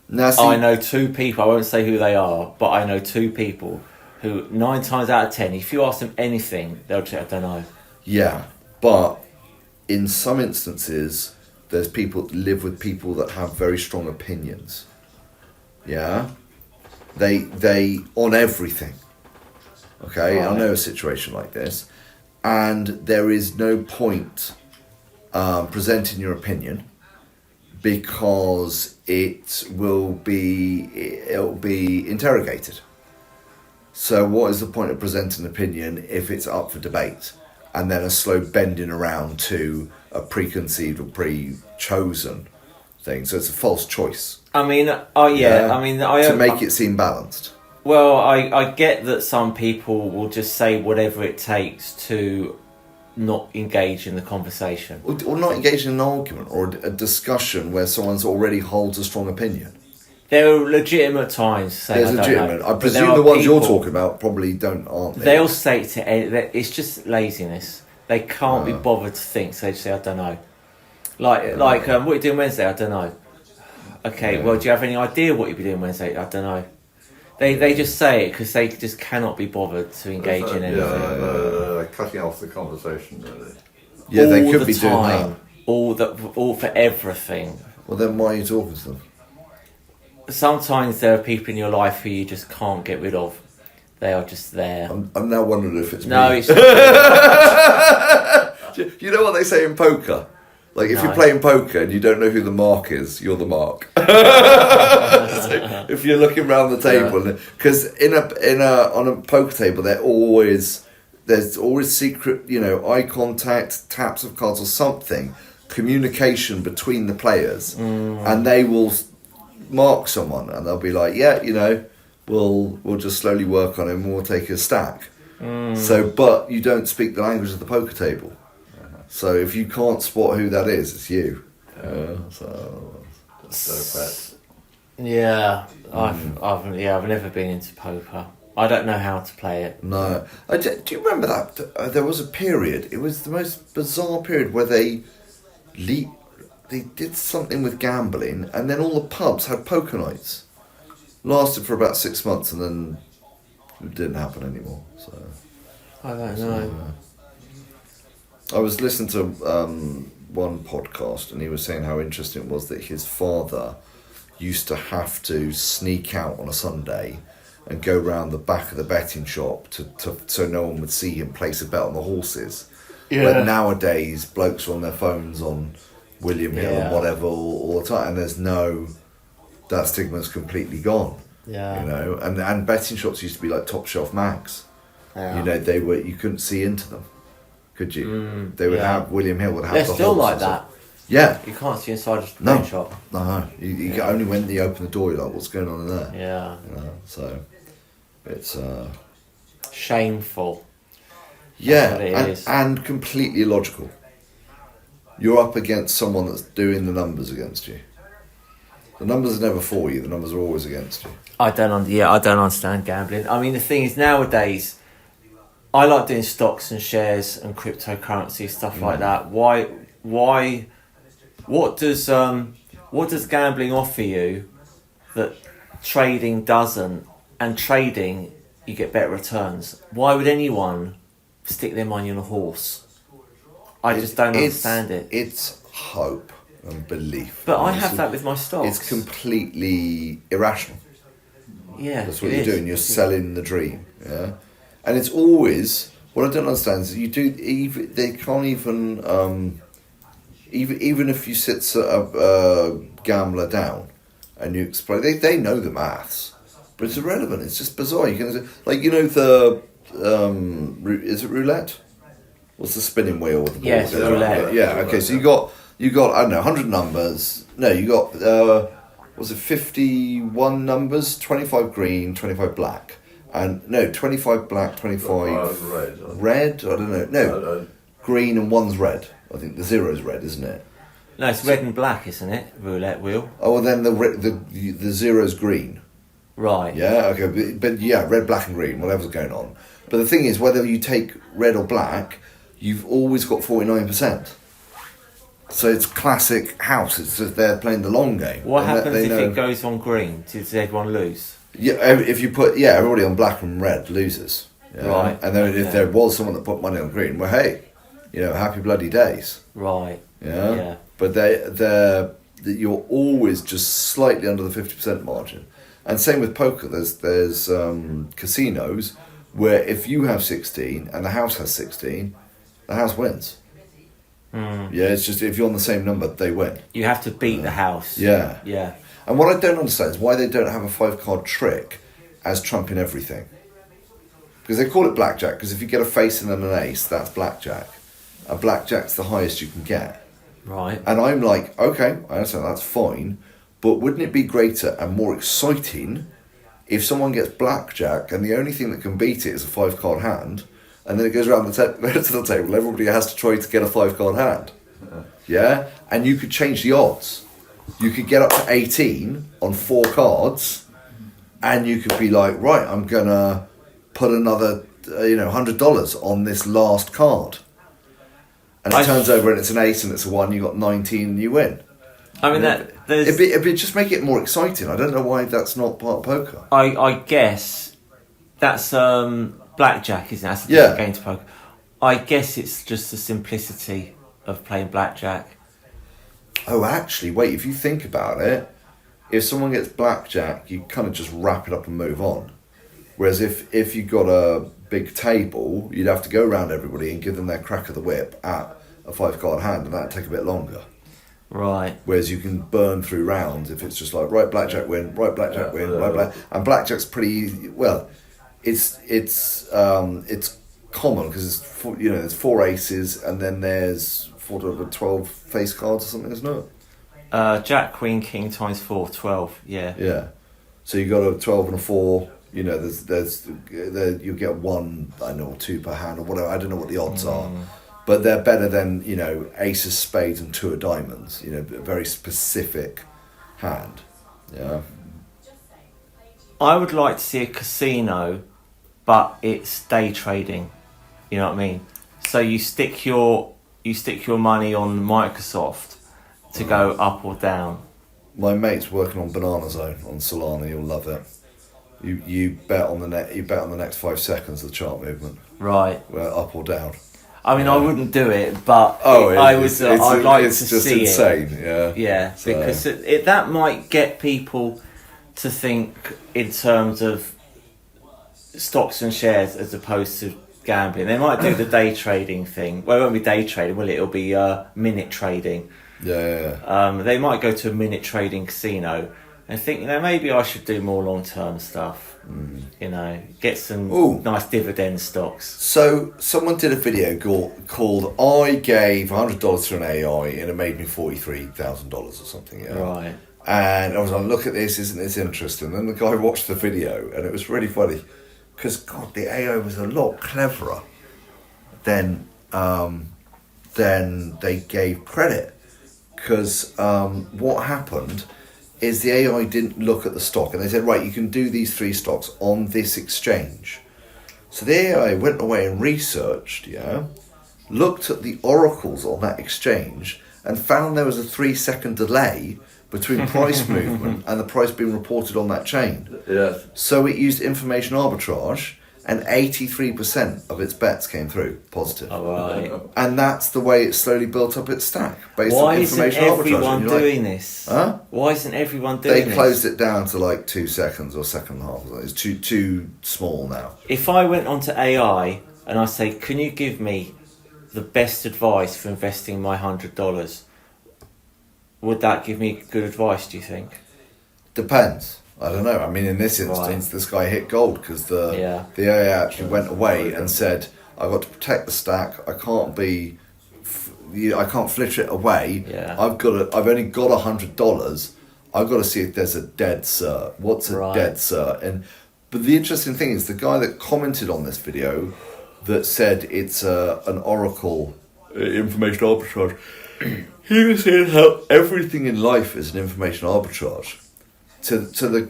Now, see, I know 2 people, I won't say who they are, but I know 2 people who 9 times out of 10, if you ask them anything, they'll say I don't know. Yeah, but in some instances, there's people that live with people that have very strong opinions. Yeah? They on everything. Okay, right. I know a situation like this, and there is no point presenting your opinion because it'll be interrogated. So what is the point of presenting an opinion if it's up for debate and then a slow bending around to a preconceived or pre-chosen thing? So it's a false choice. I mean, to make it seem balanced. Well, I get that some people will just say whatever it takes to not engage in the conversation. Or not engage in an argument or a discussion where someone's already holds a strong opinion. There are legitimate times to say There's I legitimate. don't know. I presume the ones you're talking about probably aren't. They'll say it's just laziness. They can't be bothered to think, so they just say I don't know. Like what are you doing Wednesday? I don't know. Okay, well, do you have any idea what you'll be doing Wednesday? I don't know. They just say it because they just cannot be bothered to engage in anything. Cutting off the conversation, really. Yeah, all they could be doing that. All for everything. Well, then why are you talking to them? Sometimes there are people in your life who you just can't get rid of. They are just there. I'm now wondering if it's me. It's you know what they say in poker? Like, if you're playing poker and you don't know who the mark is, you're the mark. So if you're looking around the table, because on a poker table, there's always secret, eye contact, taps of cards or something, communication between the players, and they will mark someone, and they'll be like, we'll just slowly work on him, and we'll take a stack. So, but you don't speak the language of the poker table. So if you can't spot who that is, it's you. I've never been into poker. I don't know how to play it. No. Do you remember that? There was a period, it was the most bizarre period where they did something with gambling, and then all the pubs had poker nights. Lasted for about 6 months, and then it didn't happen anymore. So I don't know. I was listening to one podcast, and he was saying how interesting it was that his father used to have to sneak out on a Sunday and go round the back of the betting shop to so no one would see him place a bet on the horses. Yeah. But nowadays, blokes are on their phones on William Hill and whatever all the time, and that stigma's completely gone. Yeah. And betting shops used to be like top shelf mags. Yeah. You couldn't see into them. Could you? They would have William Hill would have. They're the still like that. Yeah. You can't see inside a betting shop. No. You only when you open the door, you're like, what's going on in there? Yeah. So it's shameful. Yeah, and completely illogical. You're up against someone that's doing the numbers against you. The numbers are never for you. The numbers are always against you. I don't understand gambling. I mean, the thing is, nowadays, I like doing stocks and shares and cryptocurrency stuff like that. Why? What does gambling offer you that trading doesn't? And trading, you get better returns. Why would anyone stick their money on a horse? I just don't understand it. It's hope and belief. But I have that with my stocks. It's completely irrational. Yeah, that's what you're doing. You're selling the dream. Yeah, and it's always What I don't understand is they can't even even if you sit a gambler down and you explain, they know the maths, but it's irrelevant. It's just bizarre. You can is it roulette? What's the spinning wheel with the ball? Yes, roulette. Yeah. Okay. So you got I don't know 100 numbers. No, you got was it 51 numbers? 25 green, 25 black, and no 25 black, 25 red. I don't know. No, green and one's red. I think the zero's red, isn't it? No, it's red and black, isn't it? Roulette wheel. Oh, well then the zero's green. Right. Yeah. Okay. But yeah, red, black, and green. Whatever's going on. But the thing is, whether you take red or black, you've always got 49%. So it's classic house. It's just they're playing the long game. What happens if it goes on green? Does everyone lose? Yeah, if you put everybody on black and red loses. Yeah? Right. And then if there was someone that put money on green, well, hey, happy bloody days. Right. Yeah. Yeah. But you're always just slightly under the 50% margin. And same with poker. There's casinos where if you have 16 and the house has 16, the house wins. Yeah, it's just if you're on the same number, they win. You have to beat the house. Yeah. Yeah. And what I don't understand is why they don't have a 5-card trick as trumping everything. Because they call it blackjack, because if you get a face and then an ace, that's blackjack. And blackjack's the highest you can get. Right. And I'm like, okay, I understand, that's fine, but wouldn't it be greater and more exciting if someone gets blackjack and the only thing that can beat it is a 5-card hand, and then it goes around to the table, everybody has to try to get a 5-card hand. Yeah? And you could change the odds. You could get up to 18 on 4 cards, and you could be like, right, I'm going to put another $100 on this last card. And it turns over and it's an ace and it's a 1, you got 19 and you win. I mean, it'd just make it more exciting. I don't know why that's not part of poker. I guess that's blackjack, isn't it? That's a different game to poker. I guess it's just the simplicity of playing blackjack. Oh, actually, wait, if you think about it, if someone gets blackjack, you kind of just wrap it up and move on. Whereas if you got a big table, you'd have to go around everybody and give them their crack of the whip at a 5-card hand, and that'd take a bit longer. Right. Whereas you can burn through rounds if it's just like, right, blackjack win, right, blackjack win, right, black. And blackjack's pretty easy. Well, it's common because there's 4 aces and then there's 12 face cards or something, isn't it? Jack, Queen, King times 4, 12. Yeah. Yeah. So you got a 12 and a 4. There's you get 1, I don't know, or 2 per hand or whatever. I don't know what the odds are, but they're better than ace of spades and 2 of diamonds. A very specific hand. Yeah. I would like to see a casino, but it's day trading. You know what I mean? So you stick your money on Microsoft to go up or down. My mate's working on Banana Zone on Solana. You'll love it. You bet on the next 5 seconds of the chart movement. Right. Up or down. I mean, I wouldn't do it, but I'd like to see it. It's just insane. Yeah. Yeah, so. Because that might get people to think in terms of stocks and shares as opposed to gambling. They might do the day trading thing. Well, it won't be day trading, will it? It'll be minute trading. Yeah. They might go to a minute trading casino and think, maybe I should do more long-term stuff. Get some nice dividend stocks. So someone did a video called I gave $100 to an AI and it made me $43,000 or something. Yeah. Right. And I was like, look at this, isn't this interesting? And then the guy watched the video and it was really funny because, God, the AI was a lot cleverer than they gave credit. Because what happened is the AI didn't look at the stock and they said, right, you can do these 3 stocks on this exchange. So the AI went away and researched, looked at the oracles on that exchange and found there was a 3-second delay between price movement and the price being reported on that chain. Yes. So it used information arbitrage and 83% of its bets came through positive. Oh, right. And that's the way it slowly built up its stack based on information arbitrage. Why isn't everyone doing this? Huh? Why isn't everyone doing this? They closed it down to like 2 seconds or second half. It's too small now. If I went onto AI and I say, can you give me the best advice for investing my $100? Would that give me good advice, do you think? Depends. I don't know. I mean, in this instance, this guy hit gold because the AA actually went away and said, "I've got to protect the stack. I can't flitter it away. Yeah. I've only got $100. I've got to see if there's a dead cert. What's a dead cert?" But the interesting thing is the guy that commented on this video that said it's an Oracle information arbitrage. He was saying how everything in life is an information arbitrage. To the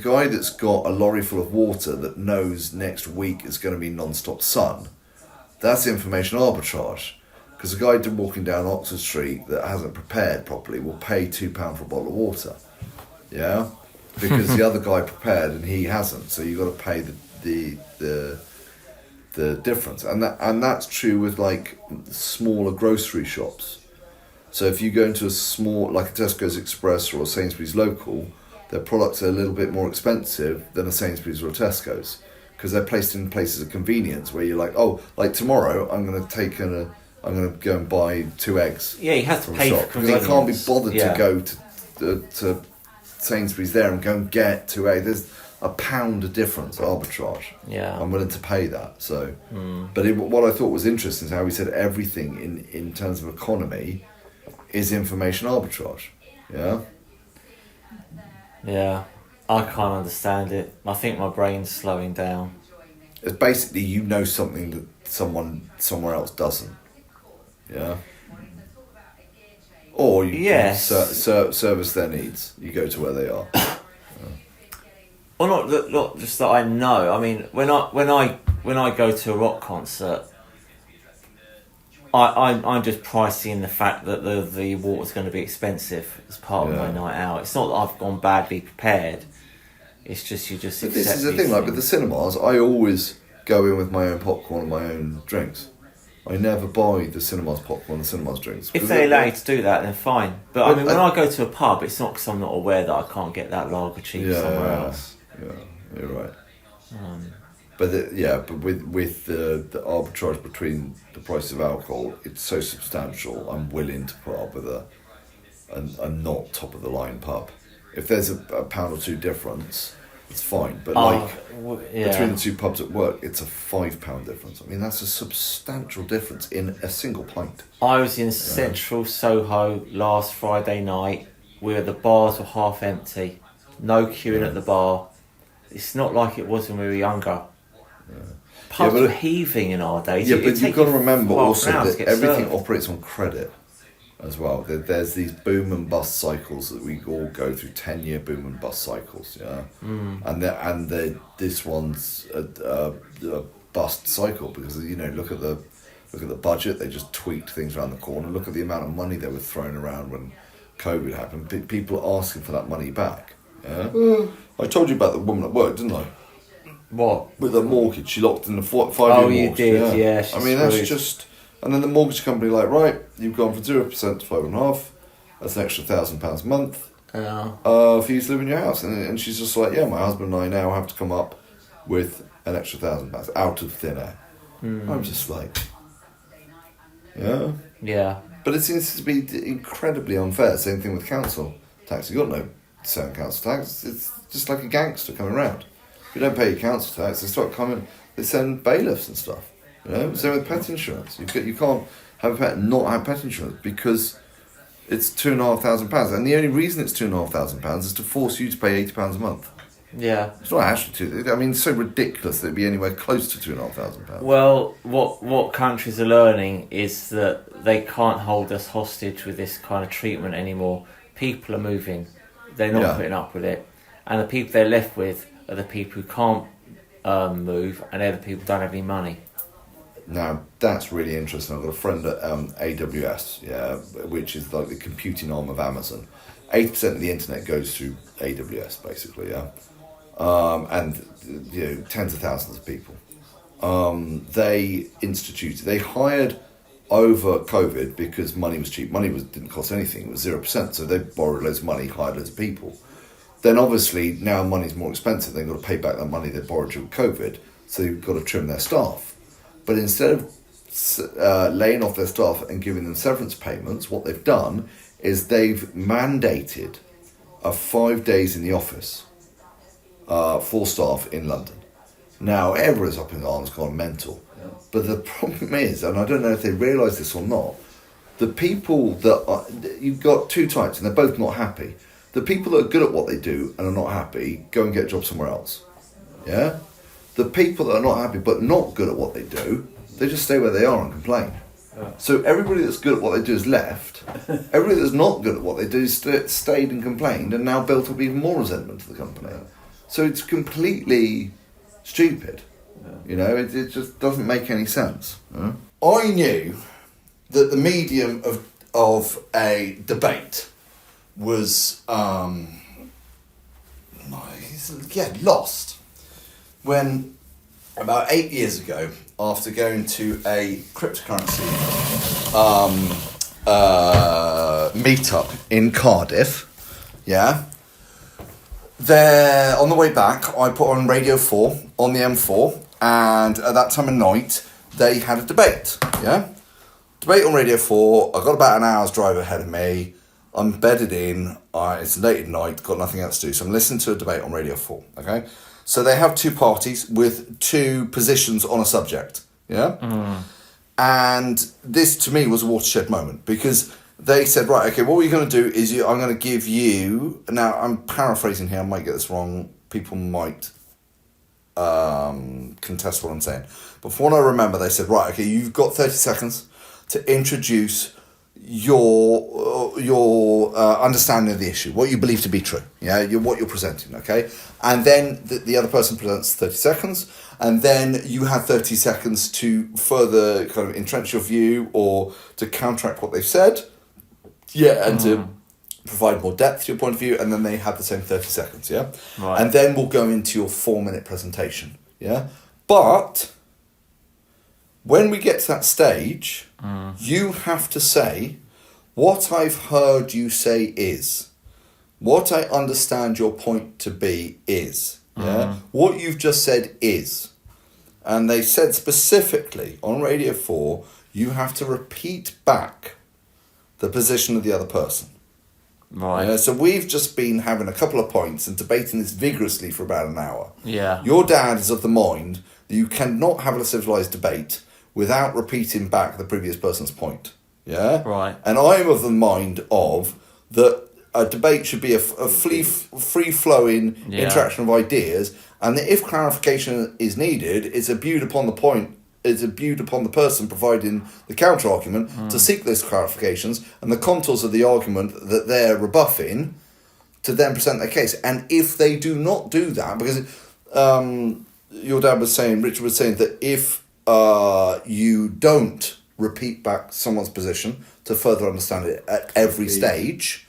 guy that's got a lorry full of water that knows next week is going to be non-stop sun, that's information arbitrage. Because a guy walking down Oxford Street that hasn't prepared properly will pay £2 for a bottle of water. Yeah? Because the other guy prepared and he hasn't, so you've got to pay the difference. And that's true with like smaller grocery shops. So if you go into a small, like a Tesco's Express or a Sainsbury's local, their products are a little bit more expensive than a Sainsbury's or a Tesco's because they're placed in places of convenience where you're like, oh, like tomorrow I'm going to go and buy 2 eggs. Yeah, you have to pay for convenience. Because I can't be bothered to go to Sainsbury's there and go and get 2 eggs. There's £1 of difference, arbitrage. Yeah, I'm willing to pay that. So, but what I thought was interesting is how he said everything in terms of economy is information arbitrage. Yeah, I can't understand it. I think my brain's slowing down. It's basically something that someone somewhere else doesn't. Yeah. Or you can service their needs. You go to where they are. Well, not just that I know. I mean, when I go to a rock concert, I'm just pricing in the fact that the water's going to be expensive as part of my night out. It's not that I've gone badly prepared. It's just you just. But this is the thing. Like with the cinemas, I always go in with my own popcorn and my own drinks. I never buy the cinemas popcorn and the cinemas drinks. If they allow you to do that, then fine. But I mean, when I go to a pub, it's not because I'm not aware that I can't get that lager cheap somewhere else. Yeah, you're right. But with the arbitrage between the price of alcohol, it's so substantial. I'm willing to put up with a not top of the line pub. If there's a £1 or £2 difference, it's fine. But between the two pubs at work, it's a £5 difference. I mean, that's a substantial difference in a single pint. I was in central Soho last Friday night, where the bars were half empty, no queuing at the bar. It's not like it was when we were younger. Pubs were heaving in our days. Yeah, but you've got to remember also that everything operates on credit as well. There's these boom and bust cycles that we all go through, 10-year boom and bust cycles. Yeah, and this one's a bust cycle because look at the budget. They just tweaked things around the corner. Look at the amount of money they were throwing around when COVID happened. People are asking for that money back. Yeah, I told you about the woman at work, didn't I? What? With a mortgage, she locked in a 5-year mortgage. Oh, you did, yeah. I mean, that's just. And then the mortgage company like, right, you've gone from 0% to 5.5%. That's an extra £1,000 a month. For you to live in your house, and she's just like, yeah, my husband and I now have to come up with an extra £1,000 out of thin air. I'm just like, yeah. But it seems to be incredibly unfair. Same thing with council tax. You got no same council tax. It's just like a gangster coming around. If you don't pay your council tax, they start coming. They send bailiffs and stuff. Same with pet insurance. You can't have a pet and not have pet insurance because it's £2,500, and the only reason it's £2,500 is to force you to pay £80 a month. Yeah, it's not actually I mean, it's so ridiculous that it'd be anywhere close to £2,500. Well, what countries are learning is that they can't hold us hostage with this kind of treatment anymore. People are moving; they're not putting up with it, and the people they're left with are the people who can't move, and they're the people who don't have any money. Now, that's really interesting. I've got a friend at AWS, which is like the computing arm of Amazon. 80% of the internet goes through AWS, basically, and tens of thousands of people. They hired over COVID because money was cheap. Money didn't cost anything. It was 0%. So they borrowed loads of money, hired loads of people. Then obviously now money's more expensive. They've got to pay back that money they borrowed during COVID. so you've got to trim their staff. But instead of laying off their staff and giving them severance payments, what they've done is they've mandated 5 days in the office for staff in London. Now, everyone's up in arms, gone mental. Yeah. But the problem is, and I don't know if they realise this or not, the people that are, you've got two types and they're both not happy. The people that are good at what they do and are not happy, go and get a job somewhere else. Yeah? The people that are not happy but not good at what they do, they just stay where they are and complain. Yeah. So everybody that's good at what they do has left. Everybody that's not good at what they do stayed and complained and now built up even more resentment to the company. Yeah. So it's completely stupid. Yeah. You know, it just doesn't make any sense. Yeah? I knew that the medium of a debate was lost when about 8 years ago, after going to a cryptocurrency meetup in Cardiff, there on the way back I put on Radio 4 on the M4, and at that time of night they had a debate, debate on Radio 4. I got about an hour's drive ahead of me. I'm bedded in, it's late at night, got nothing else to do, so I'm listening to a debate on Radio 4, okay? So they have two parties with two positions on a subject, And this, to me, was a watershed moment, because they said, right, okay, what we're going to do is I'm going to give you, now I'm paraphrasing here, I might get this wrong, people might contest what I'm saying, but from what I remember, they said, right, okay, you've got 30 seconds to introduce your understanding of the issue, what you believe to be true, what you're presenting, okay? And then the other person presents 30 seconds, and then you have 30 seconds to further kind of entrench your view or to counteract what they've said, and to provide more depth to your point of view, and then they have the same 30 seconds, Right. And then we'll go into your 4-minute presentation, But when we get to that stage, you have to say, what I've heard you say is, what I understand your point to be is, what you've just said is. And they said specifically on Radio 4, you have to repeat back the position of the other person. Right. So we've just been having a couple of points and debating this vigorously for about an hour. Yeah. Your dad is of the mind that you cannot have a civilised debate without repeating back the previous person's point. Right. And I'm of the mind of that a debate should be a free-flowing interaction of ideas, and that if clarification is needed, it's viewed upon the person providing the counter-argument to seek those clarifications and the contours of the argument that they're rebuffing to then present their case. And if they do not do that, because your dad was saying, Richard was saying that if you don't repeat back someone's position to further understand it at every stage,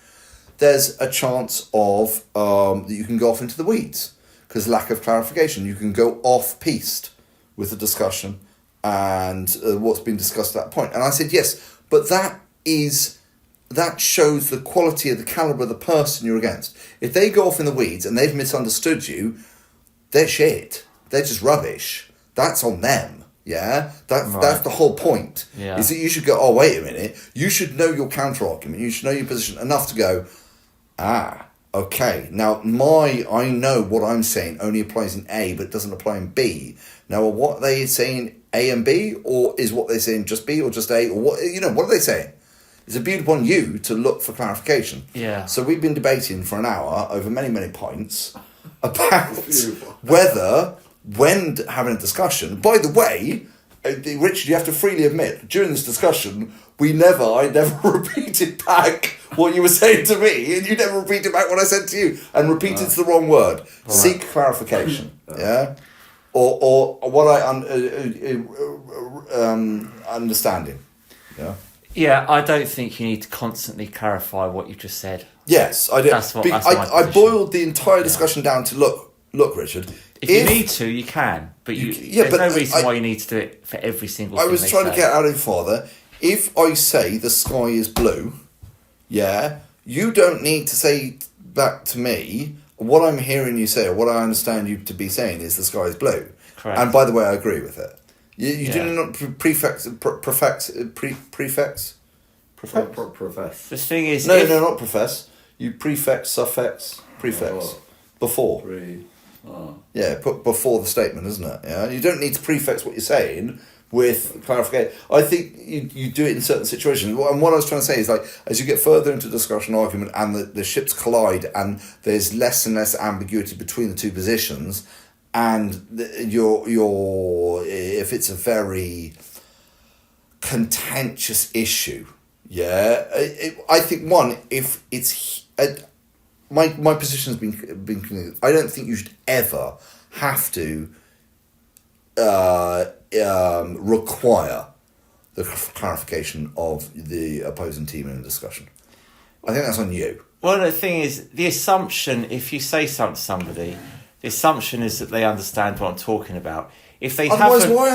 there's a chance of that you can go off into the weeds because lack of clarification. You can go off-piste with the discussion and what's been discussed at that point. And I said, yes, but that shows the quality of the calibre of the person you're against. If they go off in the weeds and they've misunderstood you, they're shit. They're just rubbish. That's on them. That's the whole point. Is that you should go, oh, wait a minute. You should know your counter-argument. You should know your position enough to go, okay. Now, I know what I'm saying only applies in A, but it doesn't apply in B. Now, are what they saying A and B, or is what they're saying just B or just A, or what? What are they saying? It's viewed upon you to look for clarification. Yeah. So we've been debating for an hour over many, many points about whether, when having a discussion, by the way, Richard, you have to freely admit, during this discussion, I never repeated back what you were saying to me, and you never repeated back what I said to you, and repeated's the wrong word. Right. Seek clarification, or what I understanding, Yeah, I don't think you need to constantly clarify what you just said. Yes, I did. I boiled the entire discussion down to look, Richard. If you need to, you can, but there's no reason why you need to do it for every single thing. I was trying to get out of farther. If I say the sky is blue, you don't need to say back to me, what I'm hearing you say, or what I understand you to be saying, is the sky is blue. Correct. And by the way, I agree with it. You do not prefix. Profess. The thing is, no, not profess. You prefix, suffix, prefix before. Yeah, put before the statement, isn't it? Yeah, you don't need to prefix what you're saying with clarification. I think you do it in certain situations. And what I was trying to say is, like, as you get further into discussion, argument, and the ships collide, and there's less and less ambiguity between the two positions, and if it's a very contentious issue, I think if it's my position has been I don't think you should ever have to require the clarification of the opposing team in a discussion. I think that's on you. Well, the thing is, the assumption, if you say something to somebody, the assumption is that they understand what I'm talking about. If they Otherwise, why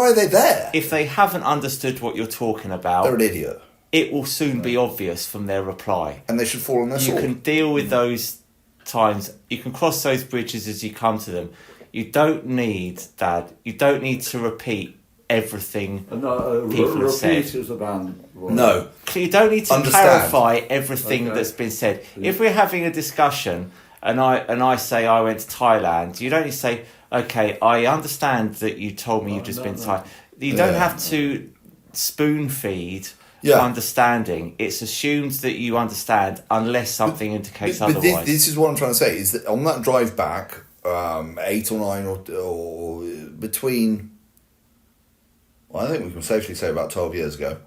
are they there? If they haven't understood what you're talking about, they're an idiot. It will soon be obvious from their reply. And they should fall on their sword. You can deal with those times. You can cross those bridges as you come to them. You don't need, Dad, you don't need to repeat everything people have said. No. You don't need to clarify everything that's been said. If we're having a discussion and I say I went to Thailand, you don't need to say, okay, I understand that you told me you've just been to Thailand. You don't have to spoon feed understanding. It's assumed that you understand unless something indicates otherwise. This is what I'm trying to say, is that on that drive back, 8 or 9 or between, well, I think we can safely say about 12 years ago,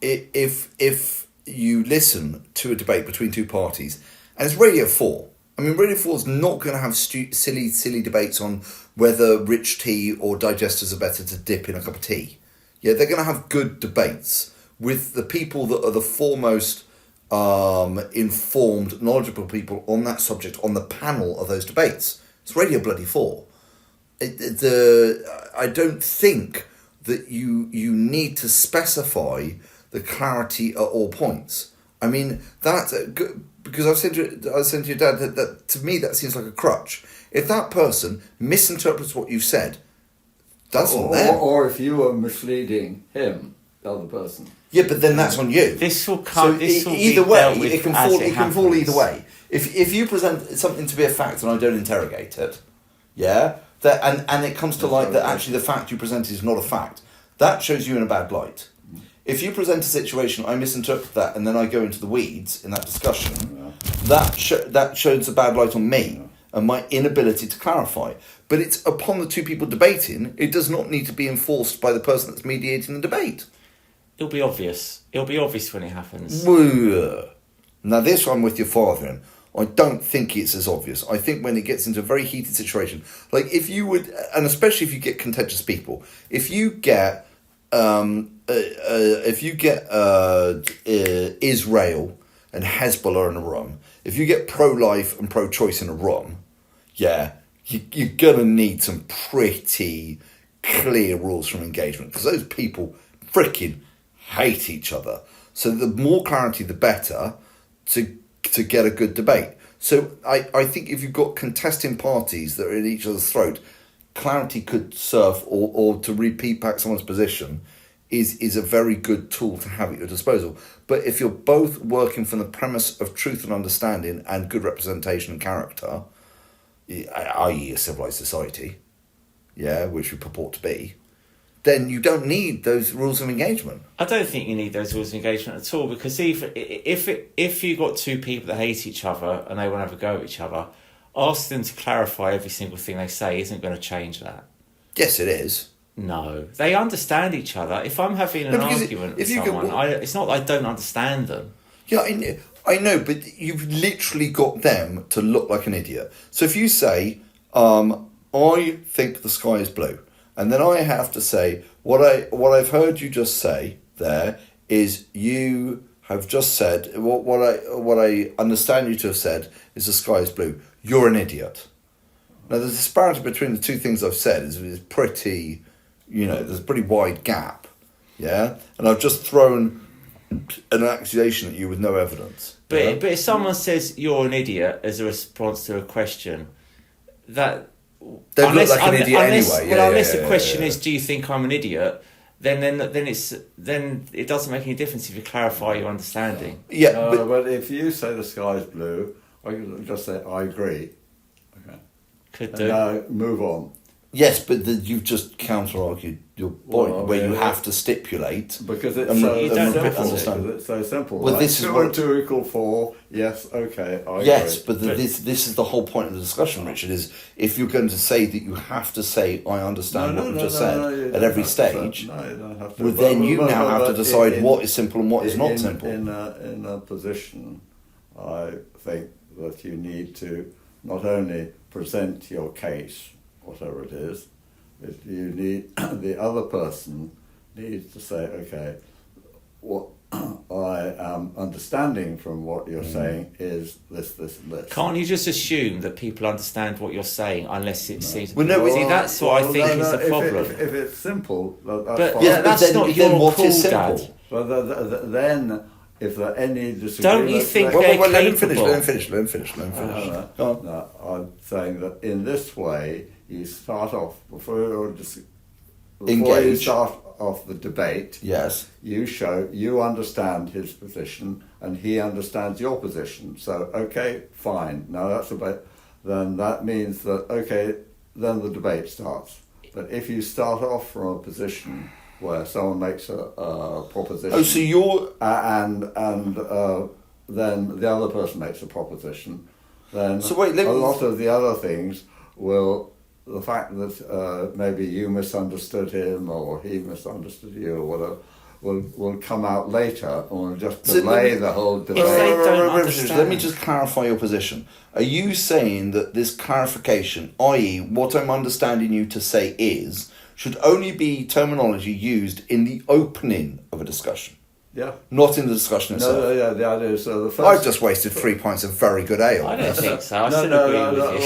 if you listen to a debate between two parties, and it's Radio 4, I mean, Radio 4 is not going to have silly debates on whether rich tea or digesters are better to dip in a cup of tea. Yeah, they're going to have good debates with the people that are the foremost informed, knowledgeable people on that subject on the panel of those debates. It's Radio bloody 4. I don't think that you need to specify the clarity at all points. I mean, that's because I said to your dad that to me that seems like a crutch. If that person misinterprets what you've said, that's on them. Or if you are misleading him, the other person. Yeah, but then that's on you. This will come. So either way, it can fall either way. If you present something to be a fact and I don't interrogate it, and it comes to light that actually the fact you presented is not a fact, that shows you in a bad light. If you present a situation, I misinterpret that, and then I go into the weeds in that discussion, that shows a bad light on me and my inability to clarify. But it's upon the two people debating. It does not need to be enforced by the person that's mediating the debate. It'll be obvious. It'll be obvious when it happens. Now, this I'm with your father in. I don't think it's as obvious. I think when it gets into a very heated situation, like if you would, and especially if you get contentious people, if you get Israel and Hezbollah in a room, if you get pro-life and pro-choice in a room, you're gonna need some pretty clear rules from engagement, because those people freaking hate each other. So the more clarity, the better to get a good debate. So I think if you've got contesting parties that are in each other's throat, clarity could serve, or to repeat back someone's position is a very good tool to have at your disposal. But if you're both working from the premise of truth and understanding and good representation and character, i.e. a civilised society, which we purport to be, then you don't need those rules of engagement. I don't think you need those rules of engagement at all, because if you've got two people that hate each other and they want to have a go at each other, ask them to clarify every single thing they say isn't going to change that. Yes, it is. No, they understand each other. If I'm having an argument with someone, it's not that I don't understand them. Yeah, I know, but you've literally got them to look like an idiot. So if you say, I think the sky is blue, and then I have to say, what I've heard you just say there is you have just said, what I understand you to have said is the sky is blue. You're an idiot. Now, the disparity between the two things I've said is pretty, there's a pretty wide gap, and I've just thrown an accusation at you with no evidence. But if someone says you're an idiot as a response to a question, that they look like an idiot anyway. Unless the question is, do you think I'm an idiot? Then it doesn't make any difference if you clarify your understanding. Yeah, but if you say the sky's blue, I can just say I agree. Okay. Could do. Now move on. Yes, but you've just counter-argued your point, where you have to stipulate. Because it's so simple. Well, like, this is 2 and 2 equal 4. Yes, okay, I agree. Yes, but this is the whole point of the discussion, Richard, is if you're going to say that you have to say, I understand what you just said at every stage, no, you don't have to. well, then you now have to decide what is simple and what is not simple. In a position, I think that you need to not only present your case, whatever it is, you need the other person needs to say, okay, what I am understanding from what you're saying is this, and this. Can't you just assume that people understand what you're saying unless it seems... Well, no, see, that's what I think is the problem. If it's simple, that's but fine. yeah, that's not your what call, is simple? Dad. But then, if there are any disagreements... Don't you think let him capable? finish. No, I'm saying that in this way, you start off, before you start off the debate, yes, you show you understand his position and he understands your position. So, okay, fine. Now that's about, then that means that, okay, then the debate starts. But if you start off from a position where someone makes a proposition... Oh, so you're... and then the other person makes a proposition, then so wait, a lot of the other things will... The fact that maybe you misunderstood him or he misunderstood you or whatever will come out later and will just delay the whole debate. If they don't understand. Let me just clarify your position. Are you saying that this clarification, i.e. what I'm understanding you to say is, should only be terminology used in the opening of a discussion? Yeah. Not in the discussion itself. No, yeah, the idea is so the first... I've just wasted 3 pints of very good ale. I don't think so. I still agree with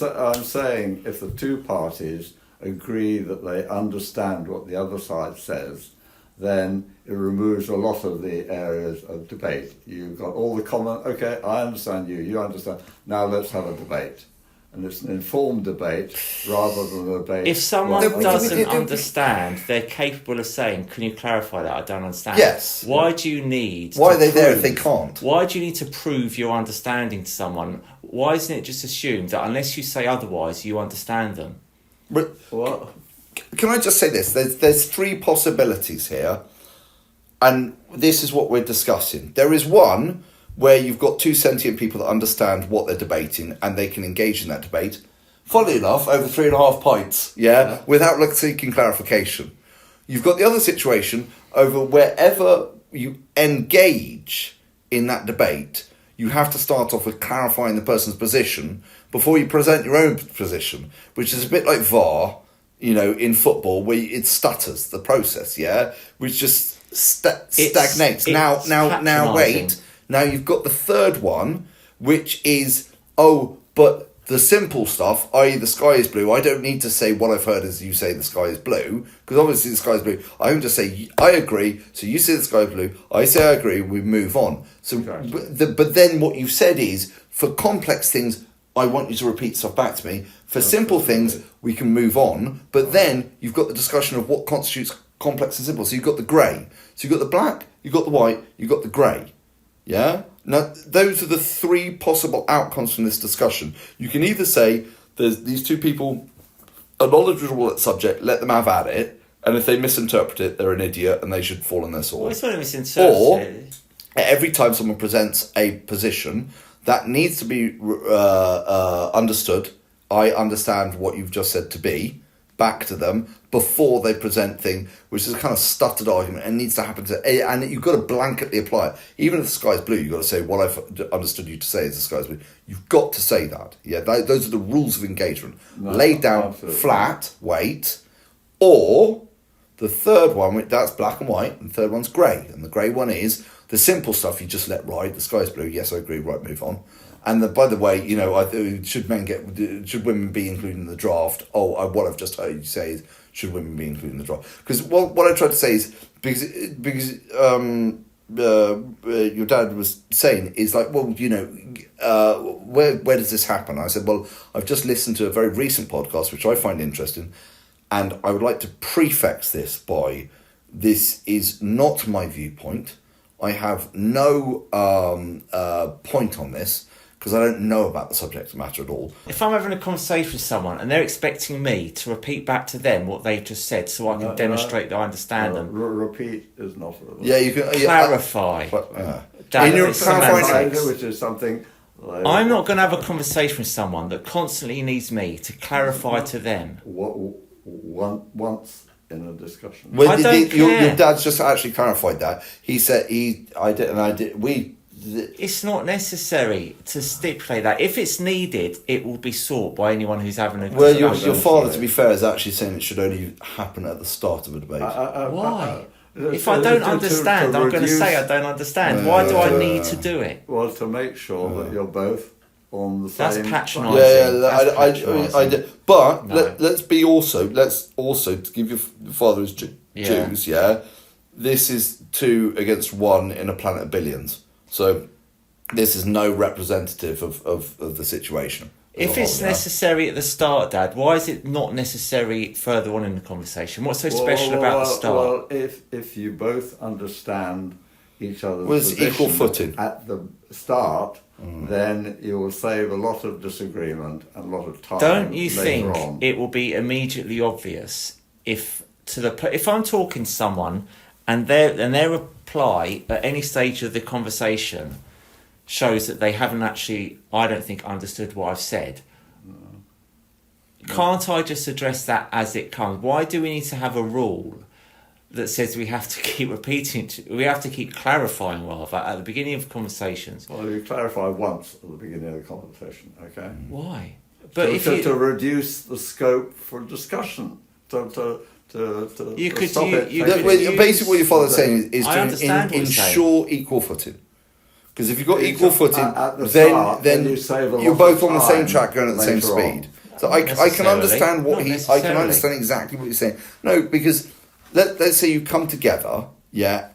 you. I'm saying if the two parties agree that they understand what the other side says, then it removes a lot of the areas of debate. You've got all the common, okay, I understand you, you understand, now let's have a debate. And it's an informed debate rather than a debate. If someone doesn't understand, they're capable of saying, can you clarify that? I don't understand. Yes. Why do you need... Why are they there if they can't? Why do you need to prove your understanding to someone? Why isn't it just assumed that unless you say otherwise, you understand them? What? Can I just say this? There's 3 possibilities here. And this is what we're discussing. There is one... where you've got 2 sentient people that understand what they're debating and they can engage in that debate, funnily enough, over 3.5 pints, without seeking clarification. You've got the other situation over wherever you engage in that debate, you have to start off with clarifying the person's position before you present your own position, which is a bit like VAR, in football, where it stutters, the process, which just stagnates. Now, wait. Now you've got the third one, which is, but the simple stuff, i.e. the sky is blue, I don't need to say what I've heard as you say the sky is blue, because obviously the sky is blue. I can just say, I agree, so you say the sky is blue, I say I agree, we move on. So, but then what you've said is, for complex things, I want you to repeat stuff back to me. For simple things, we can move on, but then you've got the discussion of what constitutes complex and simple. So you've got the grey, so you've got the black, you've got the white, you've got the grey. Yeah? Now, those are the 3 possible outcomes from this discussion. You can either say, there's these 2 people are knowledgeable at the subject, let them have at it, and if they misinterpret it, they're an idiot and they should fall on their sword. Well, it's not a misinterpretation. Or, every time someone presents a position, that needs to be understood. I understand what you've just said to be, back to them, before they present thing, which is a kind of stuttered argument and needs to happen and you've got to blanketly apply it. Even if the sky's blue, you've got to say, what I've understood you to say is the sky's blue. You've got to say that. Yeah, those are the rules of engagement. Laid down absolutely. Flat, wait, or the third one, that's black and white, and the third one's grey. And the grey one is the simple stuff you just let ride. The sky's blue, yes, I agree, right, move on. And by the way, you know, should women be included in the draft? What I've just heard you say is, should women be included in the draft? Because what I tried to say is, because your dad was saying is like, well, you know, where does this happen? I said, well, I've just listened to a very recent podcast which I find interesting, and I would like to prefix this by, this is not my viewpoint. I have no point on this, because I don't know about the subject matter at all. If I'm having a conversation with someone and they're expecting me to repeat back to them what they've just said so I can demonstrate that I understand them. Repeat is not a Yeah, you can... Clarify. In your clarifying, which is something... I'm not going to have a conversation with someone that constantly needs me to clarify to them. Once in a discussion. Well, I don't care. Your dad's just actually clarified that. He said It's not necessary to stipulate that. If it's needed, it will be sought by anyone who's having a Well, discussion. your father, to be fair, is actually saying it should only happen at the start of a debate. Why? If I don't understand, I'm going to say I don't understand. Why do I need to do it? Well, to make sure that you're both on the That's same... patronising. But No. let's also to give your father his dues. This is 2 against 1 in a planet of billions. So this is no representative of the situation. If it's necessary at the start, Dad, why is it not necessary further on in the conversation? What's so special about the start? Well, if you both understand each other's it's position equal footing at the start, then you will save a lot of disagreement and a lot of time. Don't you later think on. it will be immediately obvious if I'm talking to someone and their reply at any stage of the conversation shows that they haven't actually, I don't think, understood what I've said. Can't I just address that as it comes? Why do we need to have a rule that says we have to keep repeating, we have to keep clarifying rather at the beginning of conversations? Well, you clarify once at the beginning of the conversation, okay? Why? But to reduce the scope for discussion, to stop it. Basically, what your father's saying is I understand to what he's ensure equal footing. Because if you've got equal footing, at the then start, then you save a lot you're both of on the same time track, going at the same later on. speed. So I can understand Not I can necessarily. understand exactly what you're saying. No, because let's say you come together,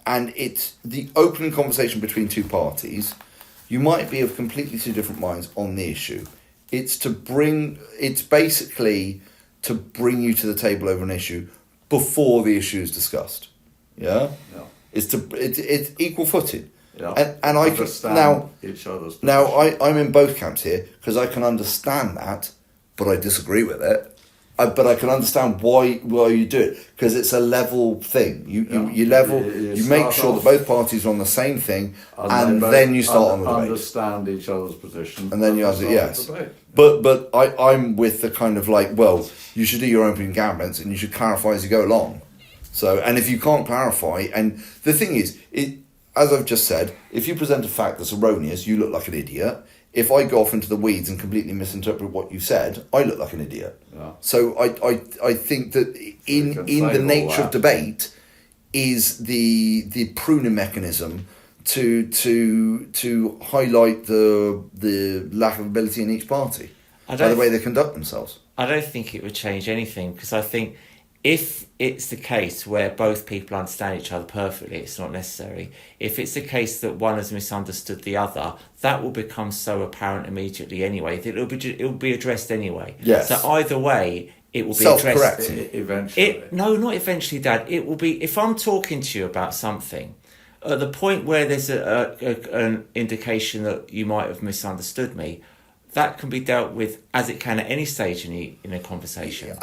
and it's the opening conversation between 2 parties. You might be of completely 2 different minds on the issue. It's basically to bring you to the table over an issue before the issue is discussed. Yeah. It's equal footing. Yeah. And I can now each other's now I'm in both camps here, because I can understand that, but I disagree with it. But I can understand why you do it, because it's a level thing. You level. You make sure that both parties are on the same thing, and then you start on the debate. Understand each other's position, And then you have yes. But I'm with the kind of like, well, you should do your opening arguments and you should clarify as you go along. So, and if you can't clarify, and the thing is, as I've just said, if you present a fact that's erroneous, you look like an idiot. If I go off into the weeds and completely misinterpret what you said, I look like an idiot. Yeah. So I think that in the nature of debate is the pruning mechanism to highlight the lack of ability in each party by the way they conduct themselves. I don't think it would change anything, because I think if it's the case where both people understand each other perfectly, it's not necessary. If it's the case that one has misunderstood the other, that will become so apparent immediately anyway that it will be addressed anyway. Yes. So either way, it will be self-correcting addressed eventually. No, not eventually, Dad. It will be, if I'm talking to you about something, at the point where there's an indication that you might have misunderstood me, that can be dealt with as it can at any stage in a conversation.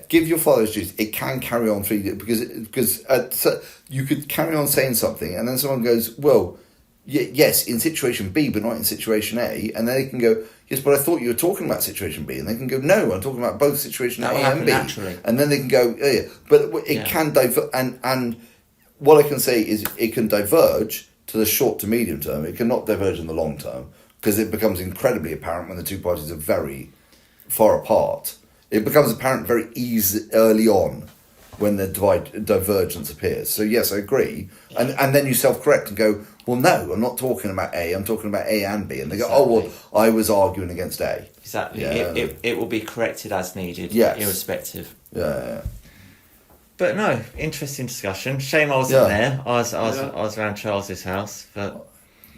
Give your father his dues. It can carry on through, because so you could carry on saying something, and then someone goes, well, yes, in situation B, but not in situation A, and then they can go, yes, but I thought you were talking about situation B, and they can go, no, I'm talking about both situation A and B, naturally. And then they can go, but it can divert, and what I can say is it can diverge to the short to medium term. It cannot diverge in the long term, because it becomes incredibly apparent when the 2 parties are very far apart. It becomes apparent very early on when the divergence appears. So yes, I agree. And then you self-correct and go, Well, no, I'm not talking about A. I'm talking about A and B, and they go, Exactly. "Oh, well, I was arguing against A." Exactly. Yeah. It will be corrected as needed, Yes. irrespective. Yeah. But no, interesting discussion. Shame I wasn't Yeah. there. I was around Charles's house, but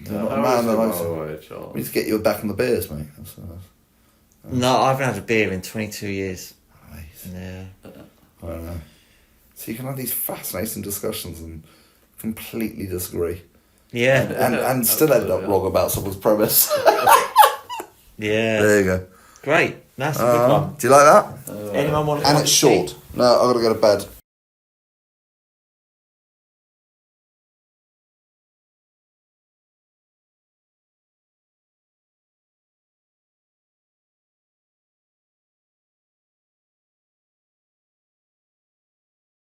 You're not a How man is that it, by likes the it. way, We Charles? need to get you back on the beers, mate. no, I haven't had a beer in 22 years. Right. Yeah. I don't know. So you can have these fascinating discussions and completely disagree, Yeah. and still end up wrong about someone's premise. Yeah. There you go. Great. That's a good one. Do you like that? Anyone want to And it's short. No, I've got to go to bed.